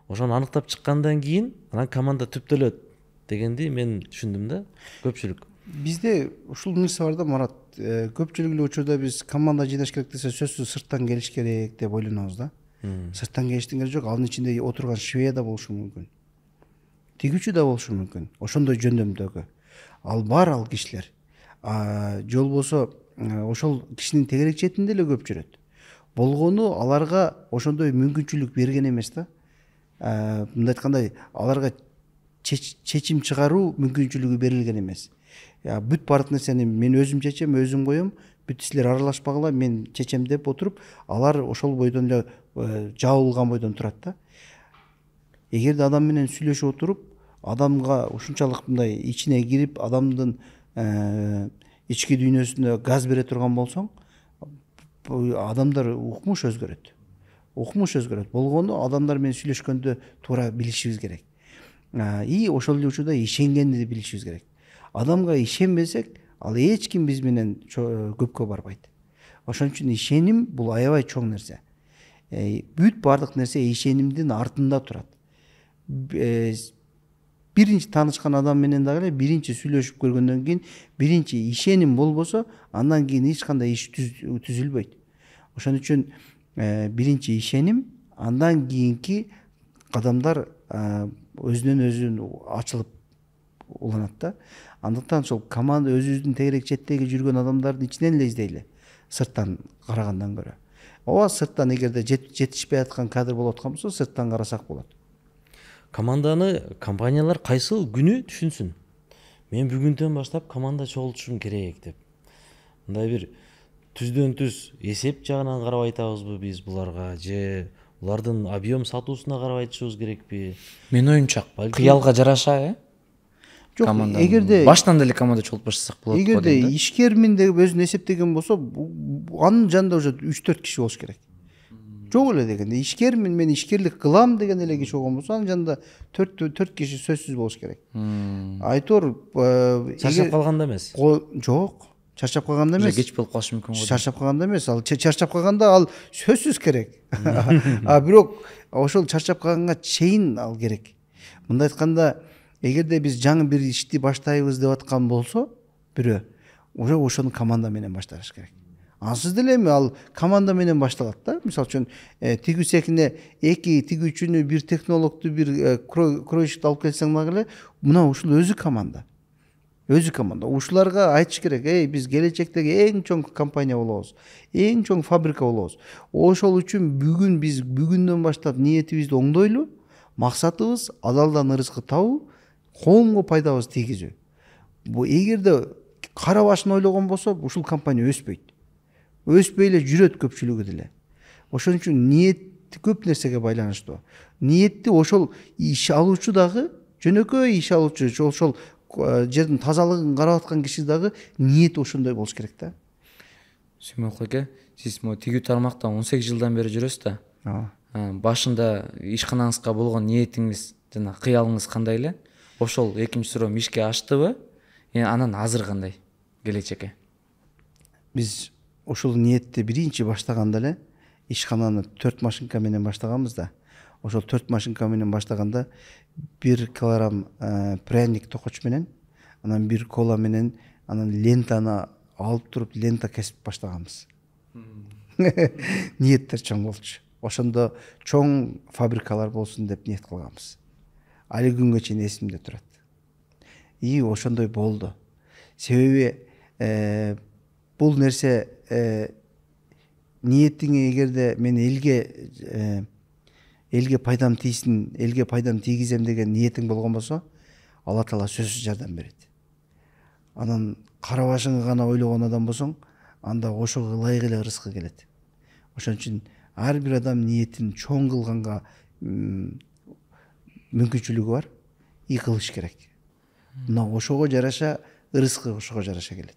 ошону аныктап чыккандан кийин анан команда түптөлөт дегенди мен түшүндүм да, көпчүлүк. Бизде ушул нерсе бар да, Марат. Көпчүлүк эле учурда биз команда жыйнаш керек десе, сөзсүз сырттан келиш керек деп ойлонобуз да. Сырттан келиштин кереги жок. Анын ичинде отурган швея да болушу мүмкүн, тигүүчү да болушу мүмкүн, ошондой жөндөмдөгү. Ал бар ал кишилер. Же болбосо ошол кишинин тегерек четинде эле көп жүрөт. Болгону аларга ошондой мүмкүнчүлүк берген эмес да. Мындай айтканда, аларга чечим чыгаруу мүмкүнчүлүгү берилген эмес. Бүт бардык нерсени мен өзүм чечем, өзүм коем, бүт силер аралашпагыла, мен чечем деп отуруп, алар ошол бойдон эле жабылган бойдон турат да. Эгерде адам менен сүйлөшүп отуруп, адамга ушунчалык мындай ичине кирип, адамдын ички дүйнөсүнө газ бере турган болсоң, адамдар укмуш өзгөрөт. Болгону адамдар менен сүйлөшкөндө туура билишибиз керек. И ошол эле учурда ишенгенди билишибиз керек. Адамга ишенбесек, ал эч ким биз менен көпкө барбайт. Ошон үчүн ишеним бул аябай чоң нерсе. Бүт бардык нерсе ишенимдин артында турат. Биринчи таанышкан адам менен дагы эле биринчи сүйлөшүп көргөндөн кийин, биринчи ишеним болбосо, андан кийин эч кандай иш түзүлбөйт. Ошон үчүн биринчи ишеним, андан кийинки кадамдар өзүнөн өзү ачылып уланат да. Андыктан ошол команда өзүбүздүн тегерек четтеги жүргөн адамдардын ичинен эле издейли, сырттан карагандан көрө. Ооба, сырттан эгерде жетишпей аткан кадр болуп аткан болсо, сырттан карасак болот. Команданы компаниялар кайсыл күнү түшүнсүн. Мен бүгүндөн баштап команда чогултушум керек деп. Мындай бир түздөн түз эсеп жагынан карап айтабызбы биз буларга, же булардын объем сатуусуна карап айтышыбыз керекпи? Мен оюмча кыялга жараша, Жок, команданын эгерде баштан деле команда чогултуп баштасак болот. Эгерде ишкермин деп өзүн эсептеген болсо, анын жанында уже 3-4 киши болуш керек. Жок эле дегенде, ишкермин, мен ишкерлик кылам деген эле киши болгон болсо, анын жанында 4 киши сөзсүз болуш керек. Айтор Чарчап калганда эмес. Жок, чарчап калганда эмес. Кеч болуп калышы мүмкүн го. Чарчап калганда эмес, ал чарчап калганда ал сөзсүз керек. Бирок ошол чарчап калганга чейин ал керек. Мындай айтканда, эгерде биз жаңы бир ишти баштайбыз деп аткан болсо, бирөө уже ошону команда менен башташ керек. Ансыз деле эми ал команда менен башталат да. Мисалы үчүн тигүүсекине 2 тигүүчүнү, бир технологду, бир кройщикти алып келсең дагы эле, мына ушул өзү команда. Ушуларга айтыш керек, биз келечектеги эң чоң компания болобуз, эң чоң фабрика болобуз. Ошол үчүн бүгүндөн баштап ниетибизди оңдойлу, максатыбыз адалдан ырызкы табуу, коомго пайдабыз тийгизүү. Бу эгерде кара башын ойлогон болсо, ушул компания өспөйт. Өспөй эле жүрөт көпчүлүгү деле. Ошон үчүн ниет көп нерсеге байланыштуу. Ниетти ошол иш алуучу дагы, жөнөкөй иш алуучу, ошол жердин тазалыгын карап аткан киши дагы ниети ошондой болуш керек да. Сүймөнкул аке, сиз тигүү тармакта 18 жылдан бери жүрөсүз да. Башында ишканаңызга болгон ниетиңиз жана кыялыңыз кандай эле? Ошол экинчи суроом ишке аштыбы? Анан азыр кандай келечекке? Биз ошол ниетти биринчи баштаганда эле ишкананы 4 машинка менен баштаганбыз да. Ошол 4 машинка менен баштаганда 1 килограмм пряник токоч менен, анан 1 кола менен, анан лентаны алып туруп лента кесип баштаганбыз. Ниеттер чоң болчу. Ошондо чоң фабрикалар болсун деп ниет кылганбыз. Али күнгө чейин эсимде турат. И ошондой болду. Себеби бул нерсе ниетиңе эгерде мен элге пайдам тийсин, элге пайдам тийгизем деген ниетиң болгон болсо, Алла Таала сөзсүз жардам берет. Анан кара башыңы гана ойлогон адам болсоң, анда ошого ылайык эле рызкы келет. Ошон үчүн ар бир адам ниетин чоң кылганга мүмкүнчүлүгү бар, и кылыш керек. Мына ошого жараша рызкы ошого жараша келет.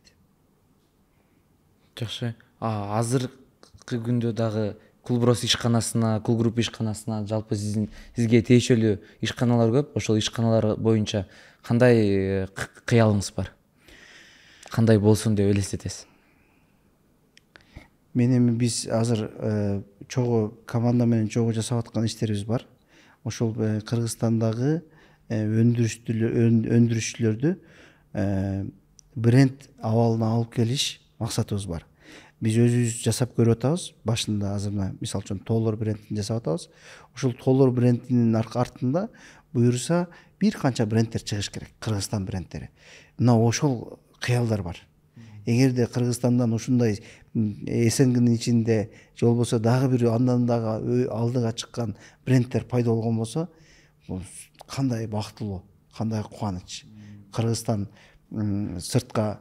Жакшы. Азыркы күндө дагы Кулброс ишканасына, Кулгруп ишканасына, жалпы сизге тиешелүү ишканалар көп. Ошол ишканалар боюнча кандай кыялыңыз бар? Кандай болсун деп элестетесиз? Мен биз азыр чогуу команда менен чогуу жасап аткан иштерибиз бар. Ошол Кыргызстандагы өндүрүшчүлөрдү бренд абалына алып келиш максатыбыз бар. Биз өзүбүз жасап көрүп атабыз. Башында азыр мисалы үчүн Толор брендин жасап атабыз. Ошол Толор брендинин артында буюрса бир канча брендтер чыгыш керек, Кыргызстан брендтери. Мына ошол кыялдар бар. Эгерде Кыргызстандан ушундай СНГнын ичинде же болбосо дагы бир андан дагы алдыга чыккан брендтер пайда болгон болсо, кандай бактылуу, кандай кубаныч. Кыргызстан сыртка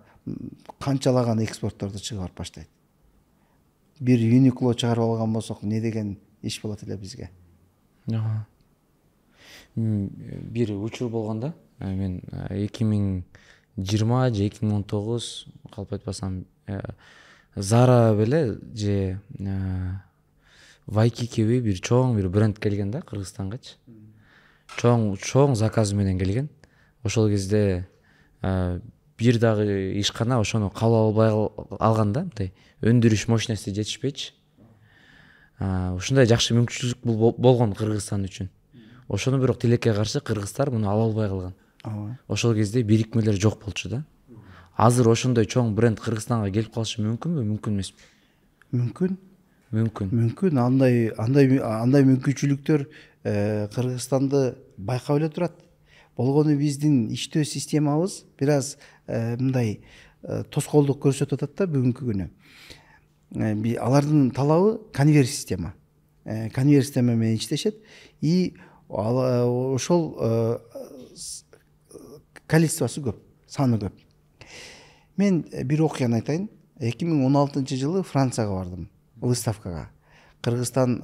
канчалаган экспортторду чыгарып баштайт. Бир Uniqlo чыгарып алган болсок, не деген иш болот эле бизге. Бир учур болгондо, мен 2020 же 2019 калп айтпасам Zara беле же Waikiki бир чоң бир бренд келген да Кыргызстангачы. Чоң заказ менен келген. Ошол кезде бир дагы ишкана ошону кабыл албай алган да, мындай өндүрүш мощности жетишпейчи. Ушундай жакшы мүмкүнчүлүк болгон Кыргызстан үчүн. Ошону бирок тилекке каршы кыргыздар муну ала албай калган. Ошол кезде бирикмелер жок болчу да. Азыр ошондой чоң бренд Кыргызстанга келип калышы мүмкүнбү, мүмкүн эмеспи? Мүмкүн. Андай мүмкүнчүлүктөр Кыргызстанды байкап эле турат. Болгону биздин иштөө системабыз бир аз мындай тоскоолдук көрсөтүп атат да бүгүнкү күнү. Алардын талабы конвейер система. Конвейер система менен иштешет. И ошол количествосу көп, саны көп. Мен бир окуяны айтайын. 2016 жылы Францияга бардым, выставкага. Кыргызстан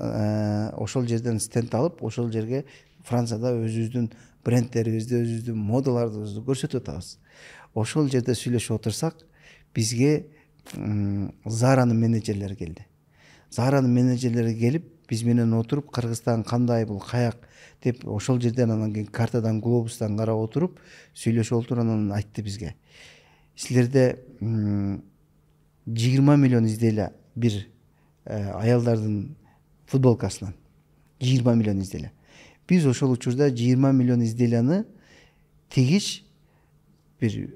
ошол жерден стенд алып, ошол жерге Францияда өзүбүздүн брендтерибизди, өзүбүздүн модаларыбызды көрсөтүп атабыз. Ошол жерде сүйлөшүп отурсак, бизге Zara'нын менеджерлери келди. Zara'нын менеджерлери келип, биз менен отуруп, Кыргызстан кандай, бул каяк деп ошол жерден анан кийин картадан, глобустан карап отуруп, сүйлөшүп отуруп анан айтты бизге. Силерде 20 миллион изделия бир аялдардын футболкасынан 20 миллион изделия. Биз ошол учурда 20 миллион изделияны тигиш бир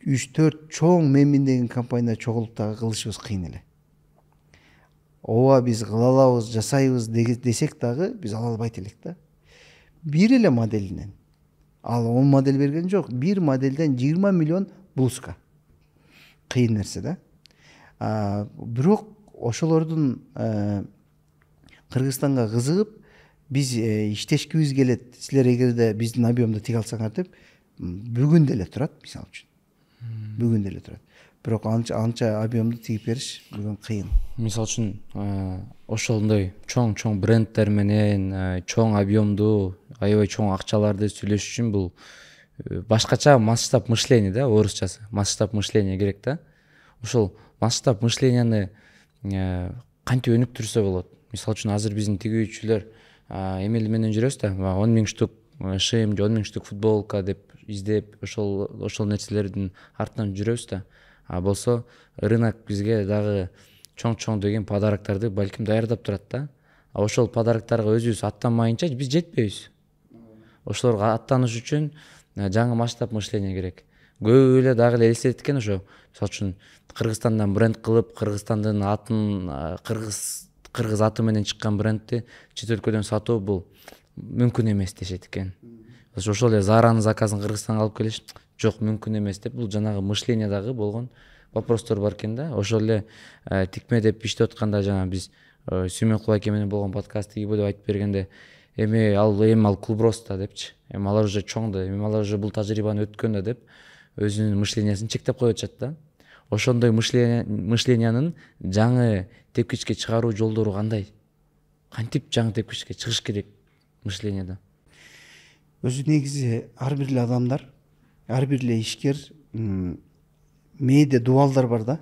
3-4 чоң Мемин деген компания чогулуп дагы кылышыбыз кыйын эле. Ооба биз кыла алабыз, жасайбыз десек дагы биз ала албайт элек да. Бир эле моделинен. Ал 10 модель берген жок. Бир модельден 20 миллион блузка. Кыйын нерсе да. Бирок ошолордун Кыргызстанга кызыгып, биз иштешкибиз келет. Силер эгерде биздин объемду тиге алсаңар деп бүгүн деле турат, мисалы үчүн. Бүгүн деле турат. Бирок анча объемду тигип бериш бүгүн кыйын. Мисалы үчүн ошондой чоң брендтер менен чоң объемду, аябай чоң акчаларды сүйлөш үчүн бул башкача масштаб мышления да, орусчасы. Масштаб мышления керек да. Ошол масштаб мышленияны кантип өнүктүрсө болот? Мисалы үчүн азыр биздин тигүүчүлөр эмел менен жүрөбүз да, 10 000 штук шейм же 10 000 штук футболка деп издеп ошол нерселердин артынан жүрөбүз да. А болсо рынок бизге дагы чоң деген подароктарды балким даярдап турат да. А ошол подароктарга өзүбүз аттанмайынча биз жетпейбиз. Ошолорго аттаныш үчүн жаңы масштаб мышление керек. Көбү эле дагы элестетет экен ошо. Мисалы үчүн Кыргызстандан бренд кылып, Кыргызстандын атын кыргыз аты менен чыккан брендти чет өлкөдөн сатуу бул мүмкүн эмес дешет экен. Ошол эле Зараны заказын Кыргызстанга алып келиш, жок мүмкүн эмес деп, бул жанагы мышлениедагы болгон вопростор бар экен да. Ошол эле тикме деп иштеп атканда жана биз Сүймөнкул айке менен болгон подкастты ийбо деп айтып бергенде эми ал клуброс да депчи. Эми алар уже чоң да, эми алар уже бул тажрыйбаны өткөн да деп өзүнүн мышлениясын чектеп коюп атышат да. Ошондой мышлениянын жаңы тепкичке чыгаруу жолдору кандай? Кантип жаңы тепкичке чыгыш керек мышленияда? Өзү негизи ар бир эле адамдар, ар бир эле ишкер мээде дубалдар бар да.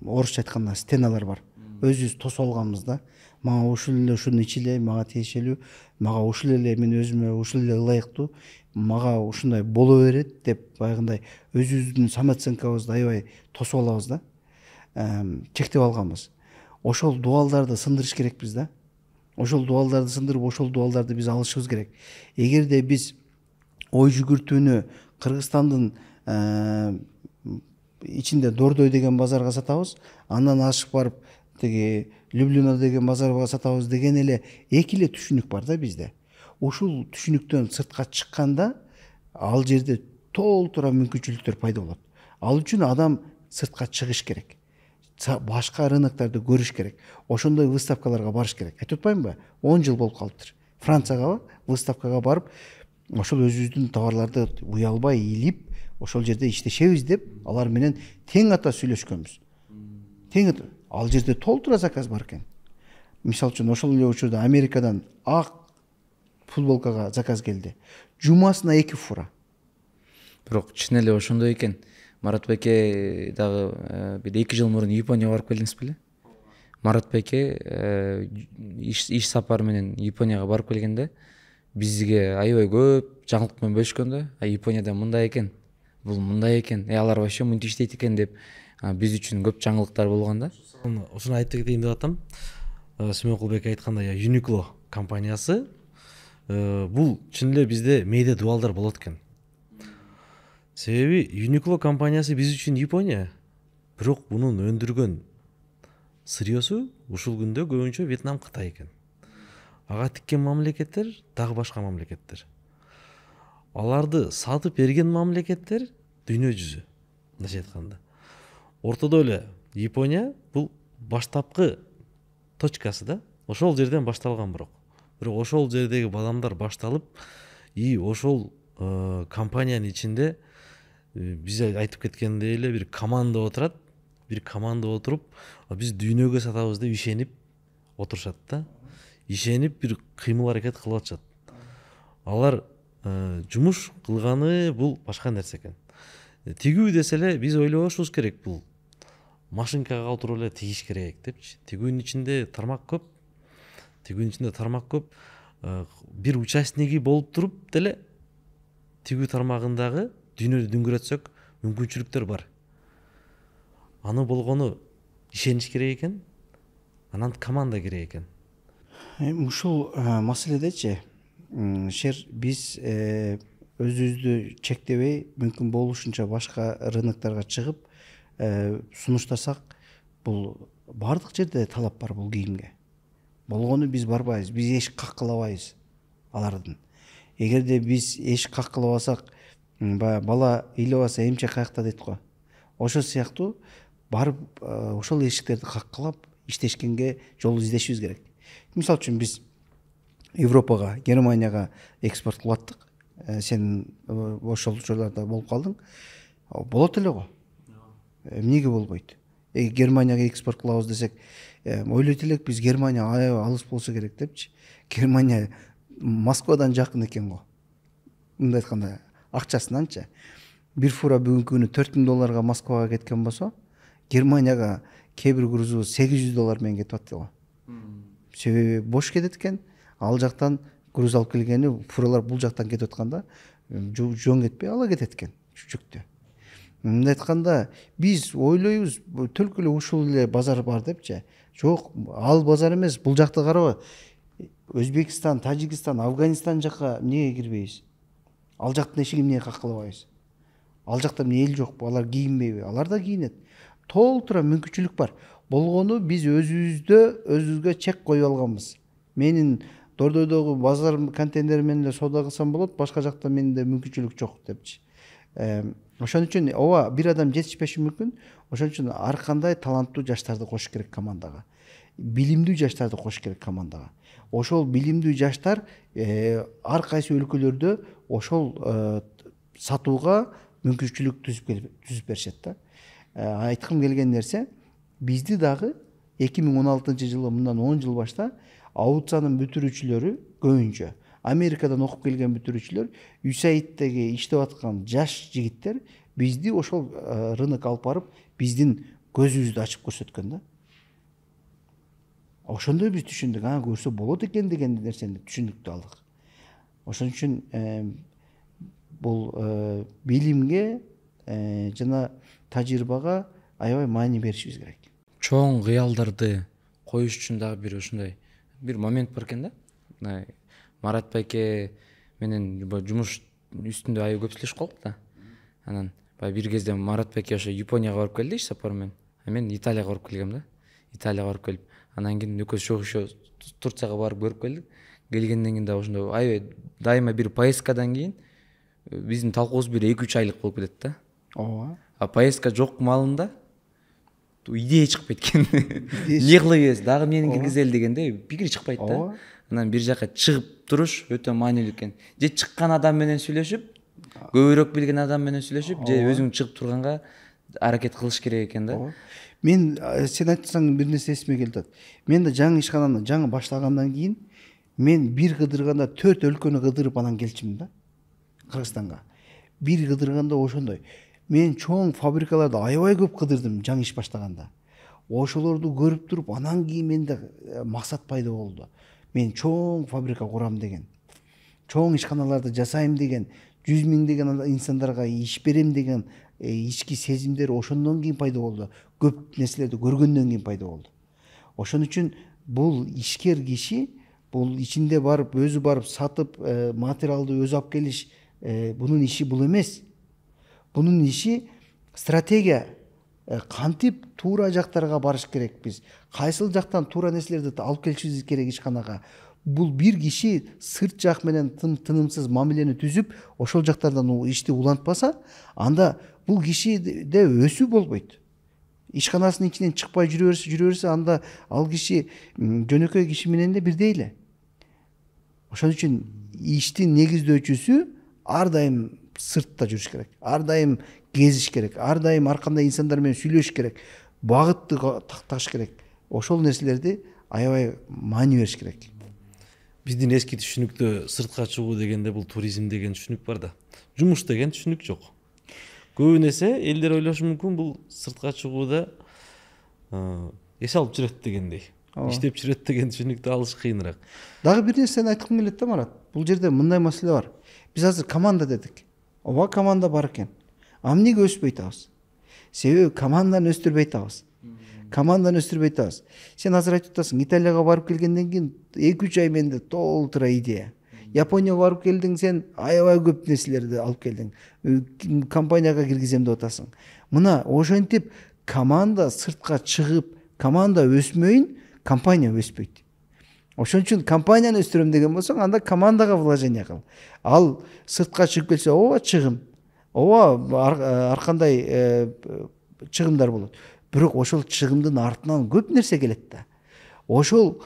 Орусча айтканда стеналар бар. Өзүбүз тосуп алганбыз да. Мага ушул эле ушуну ичиле, мага тиешелүү, мага ушул эле мен өзүмө ушул эле ылайыктуу, мага ушундай боло берет деп баягындай өзүбүздүн самооценкабызды аябай тосуп алабыз да. Чектеп алганбыз. Ошол дубалдарды сындырыш керекпиз да. Ошол дубалдарды сындырып, ошол дубалдарды биз алышыбыз керек. Эгерде биз ой жүгүртүүнү Кыргызстандын ичинде Дордой деген базарга сатабыз, андан ашык барып тиги Люблино деген базарга сатабыз деген эле эки эле түшүнүк бар да бизде. Ушул түшүнүктөн сыртка чыкканда ал жерде толтура мүмкүнчүлүктөр пайда болот. Ал үчүн адам сыртка чыгыш керек. Башка рыноктарды көрүш керек. Ошондой выставкаларга барыш керек. Айтып атпаймынбы? 10 жыл болуп калыптыр. Францияга выставкага барып, ошол өзүбүздүн товарларды уялбай илип, ошол жерде иштешебиз деп, алар менен тең ата сүйлөшкөнбүз. Тең ал жерде толтура заказ бар экен. Мисалы үчүн ошол эле учурда Америкадан ак футболкага заказ келди. Жумасына 2 фура. Бирок чын эле ошондой экен. Марат байке дагы бир 2 жыл мурун Японияга барып келдиңиз беле? Марат байке иш сапары менен Японияга барып келгенде бизге аябай көп жаңылык менен бөлүшкөн да. Японияда мындай экен, бул мындай экен, алар вообще мынтип иштейт экен деп биз үчүн көп жаңылыктар болгон да. Ушуну айтып кетейин деп атам. Сүймөнкул байке айткандай, Uniqlo компаниясы бул чын эле бизде мээде дубалдар болот экен. Себеби Uniqlo компаниясы биз үчүн Япония, бирок мунун өндүргөн сырьёсу ушул күндө көбүнчө Вьетнам, Кытай экен. Ага тиккен мамлекеттер дагы башка мамлекеттер. Аларды сатып берген мамлекеттер дүйнө жүзү. Мындайча айтканда, ортодо эле Япония бул баштапкы точкасы да. Ошол жерден башталган бирок ошол жердеги бадамдар башталып, ошол компаниянын ичинде биз айтып кеткендей эле бир команда отурат. Бир команда отуруп, биз дүйнөгө сатабыз деп ишенип отурушат да. Ишенип бир кыймыл аракет кылып атышат. Алар жумуш кылганы бул башка нерсе экен. Тигүү десе эле биз ойлобошубуз керек, бул машинкага отуруп эле тигиш керек депчи. Тигүүнүн ичинде тармак көп. Бир участниги болуп туруп деле тигүү тармагындагы дүйнөдү дүңгүрөтсөк мүмкүнчүлүктөр бар. Аны болгону ишенич керек экен, анан команда керек экен. Ушул маселедечи биз өзүбүздү чектебей, мүмкүн болушунча башка рыноктарга чыгып сунуштасак, бул бардык жерде талап бар бул кийимге. Болгону биз барбайбыз, биз эч каккылабайбыз алардын. Эгерде биз эч каккылабасак, бала ыйлабаса эмчек каякта дейт го. Ошол сыяктуу барып ошол эшиктерди каккылап иштешкенге жол издешибиз керек. Мисалы үчүн биз Европага, Германияга экспорт кылып аттык. Сен ошол учурларда болуп калдың. Болот эле го. Эмнеге болбойт? Германияга экспорт кылабыз десек, ойлойт элек биз Германия аябай алыс болсо керек депчи. Германия Москвадан жакын экен го. Мындай айтканда, акчасынанчы. Бир фура бүгүнкү күнү $4000 Москвага кеткен болсо, Германияга кээ бир грузу $800 менен кетип атты го. Себеби бош кетет экен, ал жактан груз алып келгени фуралар бул жактан кетип атканда жөн кетпей ала кетет экен жүктү. Мындай айтканда биз ойлойбуз төлкө эле ушул эле базар бар депчи. Жок, ал базар эмес, бул жакты караба. Өзбекстан, Тажикстан, Афганистан жакка эмнеге кирбейбиз? Ал жактын эшигин эмнеге каккылабайбыз? Ал жакта эмне эл жокпу? Алар кийинбейби? Алар да кийинет. Толтура мүмкүнчүлүк бар. Болгону биз өзүбүзгө чек коюп алганбыз. Менин Дордойдогу базар контейнери менен эле соода кылсам болот, башка жакта менде мүмкүнчүлүк жок депчи. Ошон үчүн ооба бир адам жетишпеши мүмкүн. Ошон үчүн ар кандай таланттуу жаштарды кош керек командага. Билимдүү жаштарды кош керек командага. Ошол билимдүү жаштар ар кайсы өлкөлөрдө ошол сатууга мүмкүнчүлүк түзүп беришет да. Айткым келген нерсе, бизди дагы 2016-жылы мындан 10 жыл башта аутсанын бүтүрүүчүлөрү көбүнчө Америкадан окуп келген бүтүрүүчүлөр, USAID-теги иштеп аткан жаш жигиттер бизди ошол рынок алып барып, биздин көзүбүздү ачып көрсөткөн да. Ошондой биз түшүндүк, көрсө болот экен деген нерсени түшүндүктү алдык. Ошон үчүн бул билимге жана тажрыйбага аябай маани беришибиз керек. Чоң кыялдарды коюш үчүн дагы бир ушундай бир момент бар экен да. Марат байке менен жумуш үстүндө аябай көп сүйлөшүп калдык да. Анан бир кезде Марат байке ошо Японияга барып келди иш сапар менен. Мен Италияга барып келгем да. Италияга барып келип, анан кийин экөөбүз чогуу Турцияга барып көрүп келдик. Келгенден кийин да ошондой аябай дайыма бир поездкадан кийин биздин талкуубуз бир 2-3 айлык болуп кетет да. Ооба. А поездка жок маалында идея чыкпайт экен. Эмне кылабыз? Дагы менин киргизели дегенде пикир чыкпайт да. Анан бир жака чыгып туруш өтө маанилүү экен. Же чыккан адам менен сүйлөшүп, көбүрөөк билген адам менен сүйлөшүп, же өзүң чыгып турганга аракет кылыш керек экен да. Мен сен айтсаң бир нерсе эсиме келип атат. Мен да жаңы ишкананы жаңы баштагандан кийин мен бир кыдырганда 4 өлкөнү кыдырып анан келчимин да. Кыргызстанга. Бир кыдырганда ошондой. Мен чоң фабрикаларды аябай көп кыдырдым жаңы иш баштаганда. Ошолорду көрүп туруп анан кийин менде максат пайда болду. Мен чоң фабрика курам деген, чоң ишканаларды жасайм деген, 100 миңдеген инсандарга иш берем деген ички сезимдер ошондон кийин пайда болду. Көп нерселерди көргөндөн кийин пайда болду. Ошон үчүн бул ишкер киши бул ичинде барып, өзү барып сатып, материалды өзү алып келиш, бунун иши бул эмес. Бунун иши стратегия. Кантип туура жактарга барыш керек биз. Кайсыл жактан туура нерселерди алып келишибиз керек ишканага. Бул бир киши сырт жак менен тынымсыз мамилени түзүп, ошол жактардан ишти улантпаса, анда бул кишиде өсүү болбойт. Ишканасынын ичинен чыкпай жүрө берсе, анда ал киши жөнөкөй киши менен да бирдей эле. Ошон үчүн иштин негиздөөчүсү ар дайым сыртта жүрүш керек. Ар дайым кезиш керек. Ар дайым ар кандай инсандар менен сүйлөшүш керек. Багытты такташ керек. Ошол нерселерди аябай маани бериш керек. Биздин эски түшүнүктө сыртка чыгуу дегенде бул туризм деген түшүнүк бар да. Жумуш деген түшүнүк жок. Көбүн эсе элдер ойлошу мүмкүн бул сыртка чыгууда эс алып жүрөт дегендей. Иштеп жүрөт деген түшүнүктү алыш кыйыныраак. Дагы бир нерсени айткым келет да, Марат. Бул жерде мындай маселе бар. Биз азыр команда дедик. Ооба, команда бар экен. Эмнеге өспөй атабыз? Себеби команданы өстүрбөй атабыз. Сен азыр айтып атасың, Италияга барып келгенден кийин 2-3 ай менде толтура идея. Японияга барып келдиң, сен аябай көп нерселерди алып келдиң. Компанияга киргизем деп атасың. Мына ошентип команда сыртка чыгып, команда өсмөйүн, компания өспөйт. Ошон үчүн компанияны өстүрөм деген болсоң, анда командага вложение кыл. Ал сыртка чыгып келсе, ооба чыгым. Ооба ар кандай чыгымдар болот. Бирок ошол чыгымдын артынан көп нерсе келет да. Ошол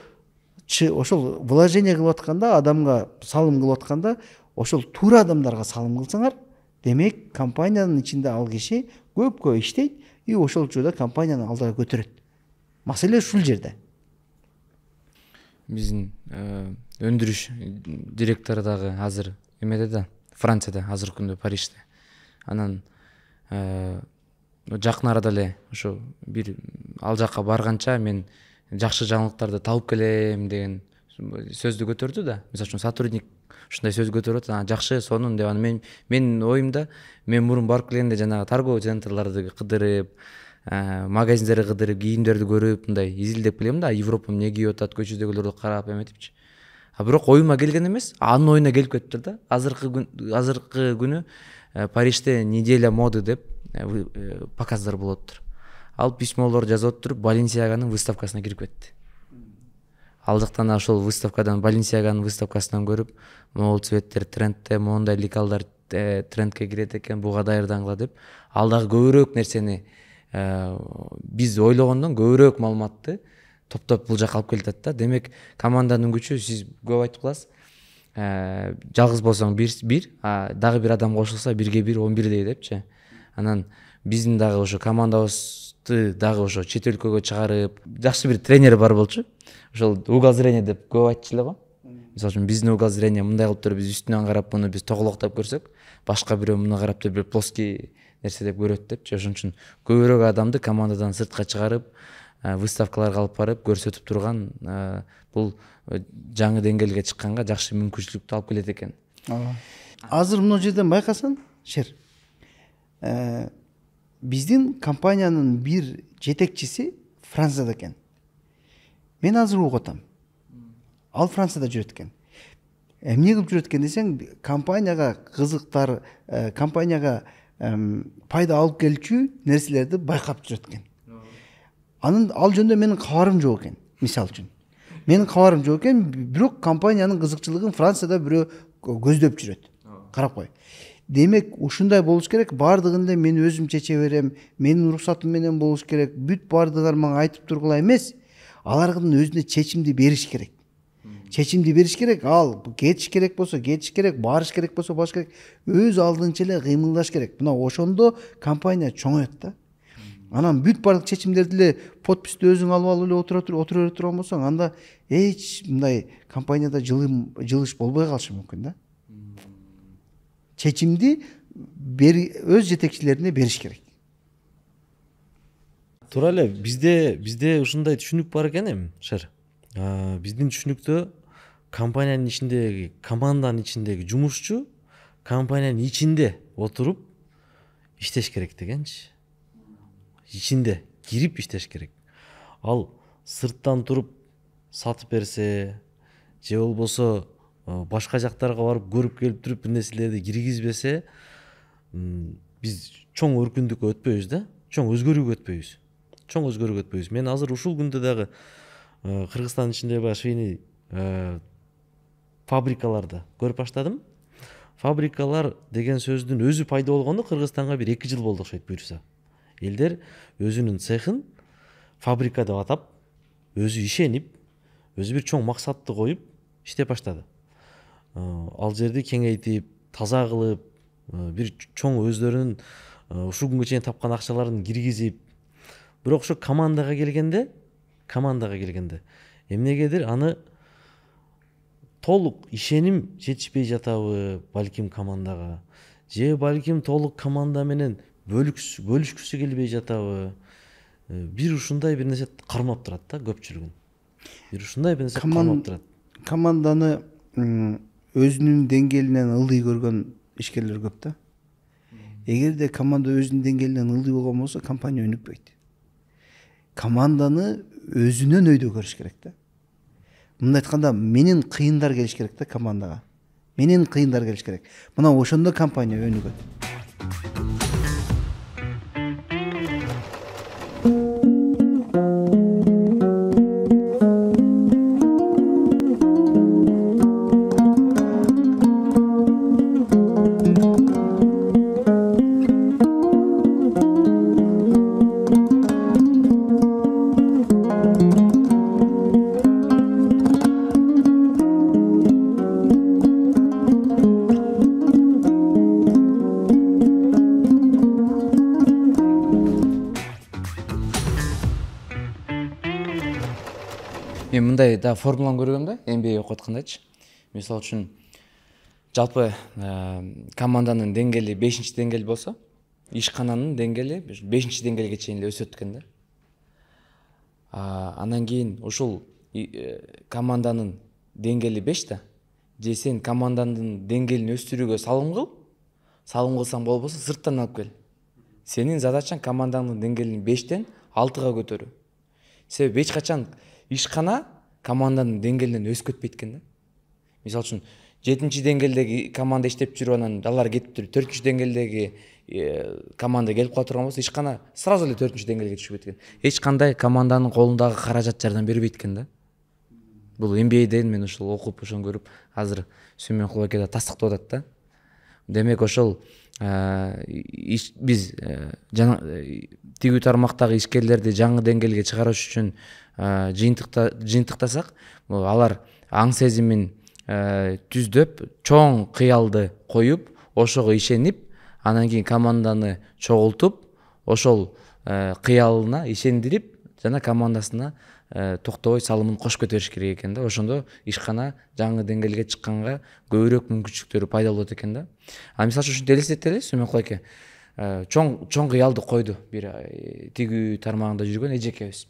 вложение кылып атканда, адамга салым кылып атканда, ошол туура адамдарга салым кылсаңар, демек компаниянын ичинде ал киши көпкө иштейт и ошол учурда компанияны алдыга көтөрөт. Маселе ушул жерде. Биздин өндүрүш директору дагы азыр эмеде да, Францияда, азыркы күндө Парижде. Анан жакын арада эле ошо бир ал жакка барганча мен жакшы жаңылыктарды табып келем деген сөздү көтөрдү да, мисалы үчүн сотрудник ушундай сөз көтөрүп атат, жакшы сонун деп. Анан менин оюмда мен мурун барып келгенде жанагы торговый центрларды кыдырып, магазиндерди кыдырып, кийимдерди көрүп, мындай изилдеп келем да, Европа эмне кийип атат, көчөдөгүлөрдү карап эметипчи. Бирок оюма келген эмес, анын оюна келип кетиптир да. Азыркы күнү Парижде неделя моды деп показдар болоптур. Ал письмолор жазып туруп, Баленсиаганын выставкасына кирип кетти. Ал жактан ошол выставкадан, Баленсиаганын выставкасынан көрүп, могул цветтер трендте, моундай лекалдар трендке кирет экен, буга даярдангыла деп, ал дагы көбүрөөк нерсени биз ойлогондон көбүрөөк маалыматты топтоп бул жака алып келатат да. Демек, команданын күчү, сиз көп айтып каласыз. Жалгыз болсоң бир, дагы бир адам кошулса 1/1 11 депчи. Анан биздин дагы ошо командабызды дагы ошо чет өлкөгө чыгарып, жакшы бир тренер бар болчу. Ошол угол зрения деп көп айтчу эле го. Мисалы үчүн биздин угол зрения мындай кылып туруп, биз үстүнөн карап муну биз тоголоктоп көрсөк, башка бирөө муну карап туруп бир плоский нерсе деп көрөт депчи. Ошон үчүн көбүрөөк адамды командадан сыртка чыгарып, выставкаларга алып барып көрсөтүп турган бул жаңы деңгээлге чыкканга жакшы мүмкүнчүлүктү алып келет экен. Азыр мына жерден байкасаң, Шер, биздин компаниянын бир жетекчиси Францияда экен. Мен азыр угуп атам. Ал Францияда жүрөт экен. Эмне кылып жүрөт экен десең, компанияга кызыктар, компанияга пайда алып келчү нерселерди байкап жүрөт экен. Анын ал жөнүндө менин кабарым жок экен, мисалы үчүн. Менин кабарым жок экен, бирок компаниянын кызыкчылыгын Францияда бирөө көздөп жүрөт. Карап кой. Демек, ушундай болуш керек, бардыгында мен өзүм чече берем, менин уруксатым менен болуш керек. Бүт бардыгар мага айтып тургула эмес, алардын өзүнө чечимди бериш керек. Чечимди бериш керек, ал кетиш керек болсо кетиш керек, барыш керек болсо барыш керек. Өз алдынча эле кыймылдаш керек. Мына ошондо компания чоңоет да. Анан бүт бардык чечимдерди эле подписти өзүң алып алып эле отура берип турган болсоң, анда эч мындай компанияда жылыш болбой калышы мүмкүн да. Чечимди өз жетекчилерине бериш керек. Туура эле, бизде ушундай түшүнүк бар экен эми, Шер. Биздин түшүнүктө компаниянын ичиндеги, команданын ичиндеги жумушчу компаниянын ичинде отуруп иштеш керек дегенчи. Ичинде кирип иштеш керек. Ал сырттан туруп сатып берсе, же болбосо башка жактарга барып көрүп келип туруп бир нерселерди киргизбесе, биз чоң өркүндүккө өтпөйбүз да, чоң өзгөрүүгө өтпөйбүз. Мен азыр ушул күндө дагы Кыргызстандын ичинде баягы швейный фабрикаларды көрүп баштадым. Фабрикалар деген сөздүн өзү пайда болгондо Кыргызстанга бир 2 жыл болду окшойт буюрса. Элдер өзүнүн цехин фабрика деп атап, өзү ишенип, өзү бир чоң максатты коюп иштеп баштады. Ал жерди кеңейтип, таза кылып, бир чоң өздөрүнүн ушул күнгө чейин тапкан акчаларын киргизип, бирок ошо командага келгенде эмнегедир аны толук ишеним жетишпей жатабы, балким командага, же балким толук команда менен бөлүшкүсү келбей жатабы. Бир ушундай бир нерсе кармап турат да көпчүлүгүн. Команданы өзүнүн деңгээлинен ылдый көргөн ишкерлер көп да. Эгерде команда өзүнүн деңгээлинен ылдый болгон болсо, компания өнүкпөйт. Команданы өзүнөн өйдө көрүш керек да. Мындай айтканда, менен кыйындар келиш керек да командага. Мына ошондо компания өнүгөт. Мен мындай да формуланы көргөм да, MBA окуп аткандачы. Мисалы үчүн жалпы команданын деңгээли 5-чи деңгээл болсо, ишкананын деңгээли 5-чи деңгээлге чейин эле өсөт экен да. Андан кийин ушул команданын деңгээли 5 да, же сен командаңдын деңгээлин өстүрүүгө салым кылсаң болбосо сырттан алып кел. Сенин задачаң командаңдын деңгээлин 5тен 6га көтөрүү. Себеби эч качан ишкана команданын деңгээлинен өсүп кетпейт экен да. Мисалы үчүн 7-чи деңгээлдеги команда иштеп жүрүп анан алар кетип туруп 4-чү деңгээлдеги команда келип кала турган болсо ишкана сразу эле 4-чү деңгээлге түшүп кеткен. Эч кандай команданын колундагы каражат жардам бербейт экен да. Бул MBA'ден мен ошол окуп ошону көрүп азыр Сүймөн Кулбакеде тастыктап атат да. Демек ошол биз тигүү тармактагы ишкерлерди жаңы деңгээлге чыгарыш үчүн жыйынтыктасак, алар аң сезимин түздөп, чоң кыялды коюп, ошого ишенип, анан кийин команданы чогултуп, ошол кыялына ишендирип, жана командасына токтобой салымын кошуп кетириш керек экен да. Ошондо ишкана жаңы деңгээлге чыкканга көбүрөөк мүмкүнчүлүктөрү пайда болот экен да. Мисалы үчүн элестетели, Сүймөн Кулбаке чоң кыялды койду бир тигүү тармагында жүргөн эжекебиз.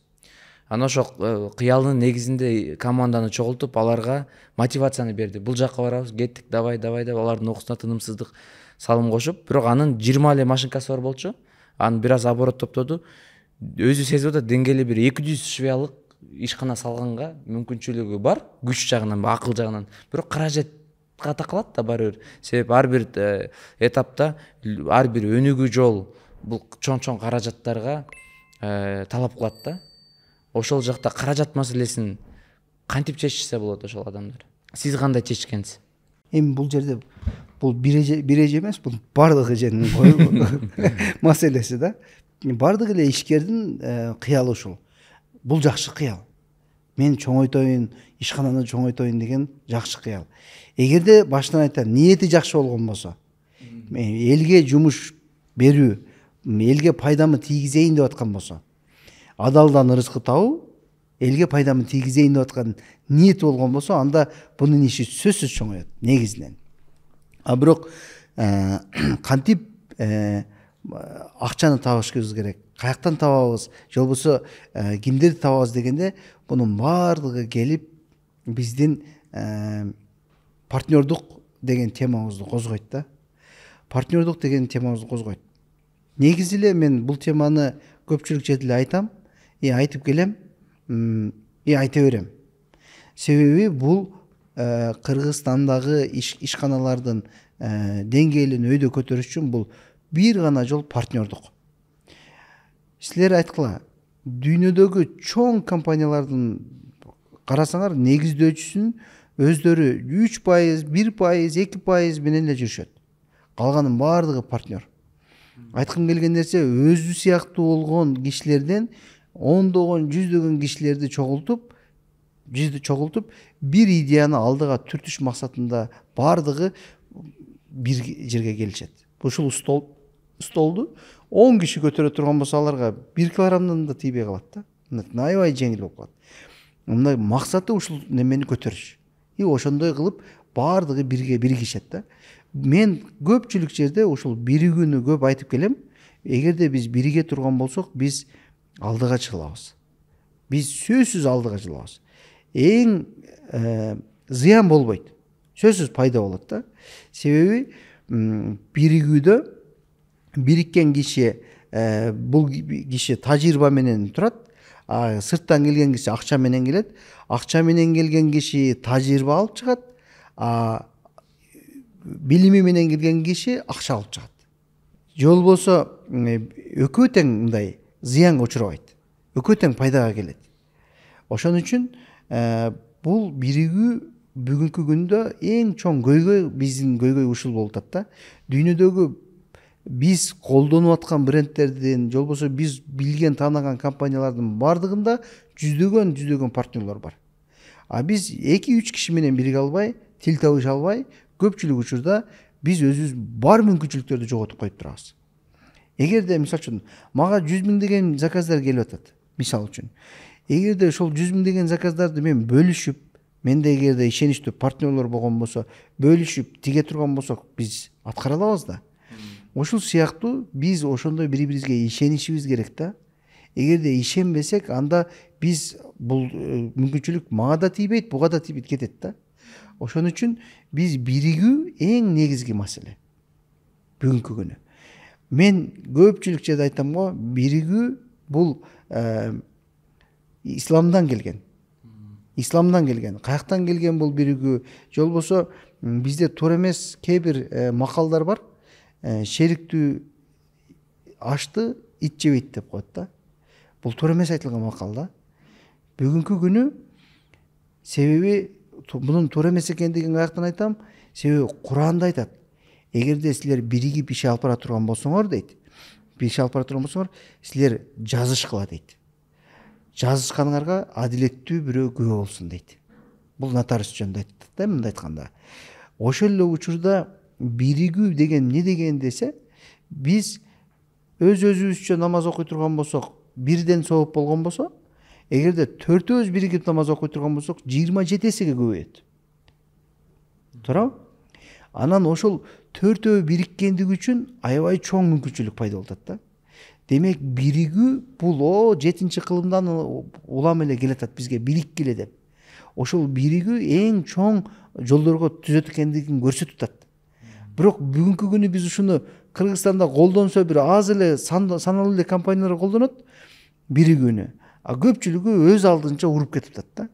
Анан ошо кыялдын негизинде команданы чогултуп, аларга мотивацияны берди. Бул жакка барабыз, кеттик, давай деп алардын окуусуна тынымсыздык салым кошуп, бирок анын 20 эле машинкасы бар болчу. Аны бир аз оборот топтоду. Өзү сезип атат, деңгээли бир 200 швеялык ишкана салганга мүмкүнчүлүгү бар, күч жагынан, акыл жагынан. Бирок каражатка такалат да баары бир. Себеби ар бир этапта ар бир өнүгүү жол бул чоң каражаттарга талап кылат да. Ошол жакта каражат маселесин кантип чечишсе болот ошол адамдар? Сиз кандай чечкенсиз? Эми бул жерде бул бир эже эмес, бул бардык эженин коюлган маселеси да. Бардык эле ишкердин кыялы ушул. Бул жакшы кыял. Мен чоңойтоюн, ишкананы чоңойтоюн деген жакшы кыял. Эгерде баштан айтам, ниети жакшы болгон болсо, элге жумуш берүү, элге пайдамы тийгизейин деп аткан болсо, адалдан ырызкы табуу, элге пайдамы тийгизейин деп аткан ниет болгон болсо, анда бунун иши сөзсүз чоңоет негизинен. Бирок кантип акчаны табышыбыз керек, каяктан табабыз, же болбосо кимдерди табабыз дегенде, бунун баардыгы келип биздин партнердук деген темабызды козгойт да. Партнердук деген темабызды козгойт. Негизи эле мен бул теманы көпчүлүк жерде эле айтам, айтып келем, айта берем. Себеби бул Кыргызстандагы ишканалардын деңгээлин өйдө көтөрүш үчүн бул бир гана жол партнердук. Силер айткыла, дүйнөдөгү чоң компаниялардын карасаңар, негиздөөчүсүн өздөрү 3%, 1%, 2% менен эле жүрүшөт. Калганын баардыгы партнер. Айткым келген нерсе, өзү сыяктуу болгон кишилерден ондогон, жүздөгөн кишилерди чогултуп, бир идеяны алдыга түртүш максатында баардыгы бир жерге келишет. Ушул столду 10 киши көтөрө турган болсо, аларга 1 килограммдан да тийбей калат да. Аябай жеңил болуп калат. Мындай максаты ушул немени көтөрүш. Ошондой кылып баардыгы бирге биригишет да. Мен көпчүлүк жерде ушул биригүүнү көп айтып келем. Эгерде биз бириге турган болсок, биз алдыга чыгабыз. Биз сөзсүз алдыга чыгабыз. Эң зыян болбойт. Сөзсүз пайда болот да. Себеби биригүүдө бириккен киши, бул киши тажрыйба менен турат. Сырттан келген киши акча менен келет. Акча менен келген киши тажрыйба алып чыгат. Билими менен келген киши акча алып чыгат. Же болбосо экөө тең мындай зыянга учурабайт. Экөө тең пайдага келет. Ошон үчүн бул биригүү бүгүнкү күндө эң чоң көйгөй, биздин көйгөй ушул болуп атат да. Дүйнөдөгү биз колдонуп аткан брендтердин, же болбосо биз билген, таанаган компаниялардын бардыгында жүздөгөн партнерлор бар. Биз 2-3 киши менен бириге албай, тил табыша албай, көпчүлүк учурда биз өзүбүз бар мүмкүнчүлүктөрдү жоготуп коюп турабыз. Эгерде мисалы үчүн мага 100 000 деген заказдар келип атат, мисалы үчүн. Эгерде ошол 100 000 деген заказдарды мен бөлүшүп, менде эгерде ишеничтүү партнерлор болгон болсо, бөлүшүп тиге турган болсок, биз аткара алабыз да. Ошол сыяктуу биз ошондой бири-бирибизге ишенишибиз керек да. Эгерде ишенбесек, анда биз бул мүмкүнчүлүк мага да тийбейт, буга да тийбейт, кетет да. Ошон үчүн биз биригүү эң негизги маселе бүгүнкү күнү. Мен көпчүлүк жерде айтам го, биригүү бул исламдан келген. Исламдан келген. Каяктан келген бул биригүү? Же болбосо бизде туура эмес кээ бир макалдар бар. Шериктүү ашты ит жебейт деп коет да. Бул туура эмес айтылган макал да. Бүгүнкү күнү себеби мунун туура эмес экендигин каяктан айтам? Себеби Куранда айтат. Эгерде силер биригип иш алып бара турган болсоңор дейт. Иш алып бара турган болсоңор, силер жазышкыла дейт. Жазышканыңарга адилеттүү бирөө күбө болсун дейт. Бул нотариус жөнүндө айтат да, мындай айтканда. Ошол эле учурда биригүү деген эмне деген десе, биз өзүбүзчө намаз окуй турган болсок, бирден сооп болгон болсо, эгерде төртөөбүз биригип намаз окуй турган болсок, 27 эсеге көбөйөт. Туурабы? Анан ошол төртөө бириккендиги үчүн аябай чоң мүмкүнчүлүк пайда болот да. Демек биригүү бул 7 кылымдан улам эле келатат бизге, бириккиле деп. Ошол биригүү эң чоң жолдорго түзөт экендигин көрсөтүп атат. Бирок бүгүнкү күнү биз ушуну Кыргызстанда колдонсо бир аз эле саналуу эле компаниялар колдонот биригүүнү. А көпчүлүгү өз алдынча уруп кетип атат да.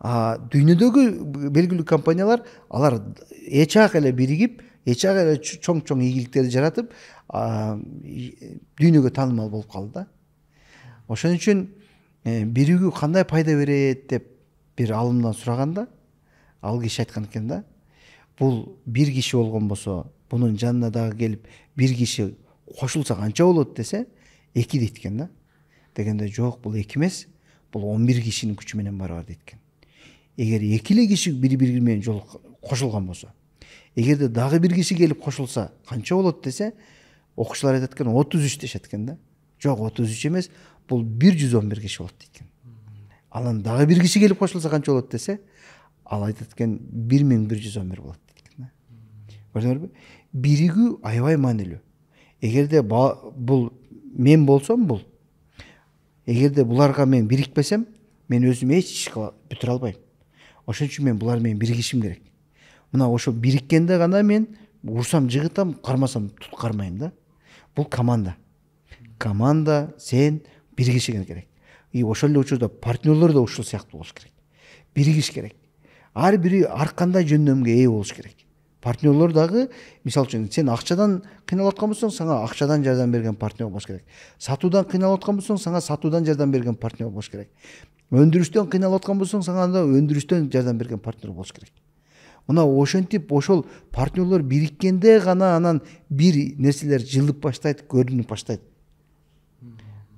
Дүйнөдөгү белгилүү компаниялар алар эчак эле биригип, эчак эле чоң ийгиликтерди жаратып, дүйнөгө таанымал болуп калды да. Ошон үчүн биригүү кандай пайда берет деп бир алымдан сураганда, ал киши айткан экен да. Бул бир киши болгон болсо, бунун жанына дагы келип бир киши кошулса канча болот десе, 2 дейт экен да. Дегенде жок, бул 2 эмес, бул 11 кишинин күчү менен барабар дейт экен. Эгер 2 эле киши бири-бири менен жол кошулган болсо, эгерде дагы бир киши келип кошулса канча болот десе, окуучулар айтат экен 33 дешет экен да. Жок, 33 эмес, бул 111 киши болот дейт экен. Анан дагы бир киши келип кошулса канча болот десе, ал айтат экен 1111 болот дейт экен да. Көрдүңөрбү? Биригүү аябай маанилүү. Эгерде бул мен болсом, эгерде буларга мен бирикпесем, мен өзүм эч иш бүтүрө албайм. Ошон үчүн мен булар менен биригишим керек. Мына ошо бириккенде гана мен урсам жыгытам, кармасам кармайм да. Бул команда. Команда, сен биригишиң керек. И ошол эле учурда партнерлор да ушул сыяктуу болуш керек. Биригиш керек. Ар бири ар кандай жөндөмгө ээ болуш керек. Партнерлор дагы, мисалы үчүн, сен акчадан кыйналып аткан болсоң, сага акчадан жардам берген партнер болуш керек. Сатуудан кыйналып аткан болсоң, сага сатуудан жардам берген партнер болуш керек. Өндүрүштөн кыйналып аткан болсоң, сага анда өндүрүштөн жардам берген партнер болуш керек. Мына ошентип ошол партнерлор бириккенде гана анан бир нерселер жылып баштайт, көрүнүп баштайт.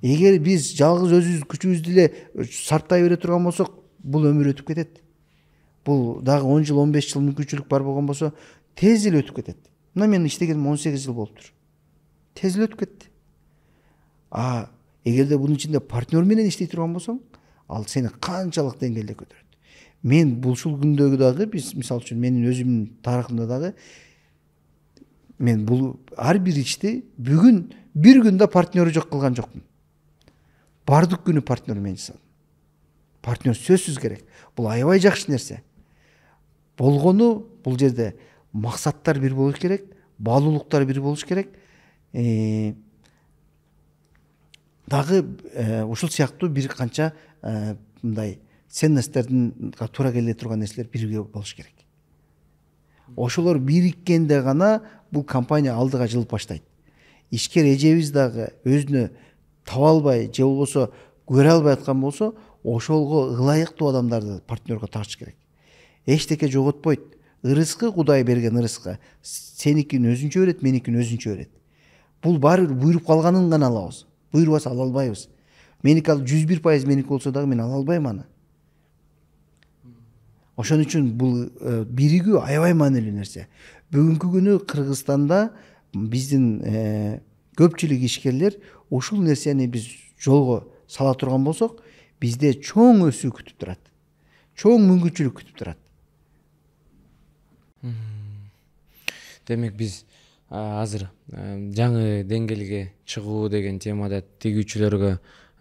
Эгер биз жалгыз өзүбүз күчүбүздү эле сарптай бере турган болсок, бул өмүр өтүп кетет. Бул дагы 10 жыл, 15 жыл мүмкүнчүлүк бар болгон болсо, тез эле өтүп кетет. Мына мен иштегеним 18 жыл болуптур. Тез эле өтүп кетти. Эгерде бунун ичинде партнер менен иштей турган болсоң, ал сени канчалык деңгээлде көтөрөт. Мен ушул күндөгү дагы, биз мисалы үчүн менин өзүмдүн тарыхымда дагы мен бул ар бир ишти бүгүн бир күндө партнеры жок кылган жокмун. Бардык күнү партнер менен жасадым. Партнер сөзсүз керек. Бул аябай жакшы нерсе. Болгону бул жерде максаттар бир болуш керек, баалуулуктар бир болуш керек. Дагы ушул сыяктуу бир канча мындай ценносттордун туура келе турган нерселер бирге болуш керек. Ошолор бириккенде гана бул компания алдыга жылып баштайт. Ишкер эжебиз дагы өзүнө таба албай же болбосо көрө албай аткан болсо, ошолго ылайыктуу адамдарды партнерго тартыш керек. Эчтеке жоготпойт. Ырыскы Кудай берген ырыскы. Сеникин өзүнчө берет, меникин өзүнчө берет. Бул баары буйруп калганын гана алабыз. Буйрубаса ала албайбыз. Меники ал 101% меники болсо дагы мен ала албайм аны. Ошон үчүн бул биригүү аябай маанилүү нерсе. Бүгүнкү күнү Кыргызстанда биздин көпчүлүк ишкерлер ушул нерсени биз жолго сала турган болсок, бизде чоң өсүү күтүп турат. Чоң мүмкүнчүлүк күтүп турат. Демек биз азыр жаңы деңгээлге чыгуу деген темада тигүүчүлөргө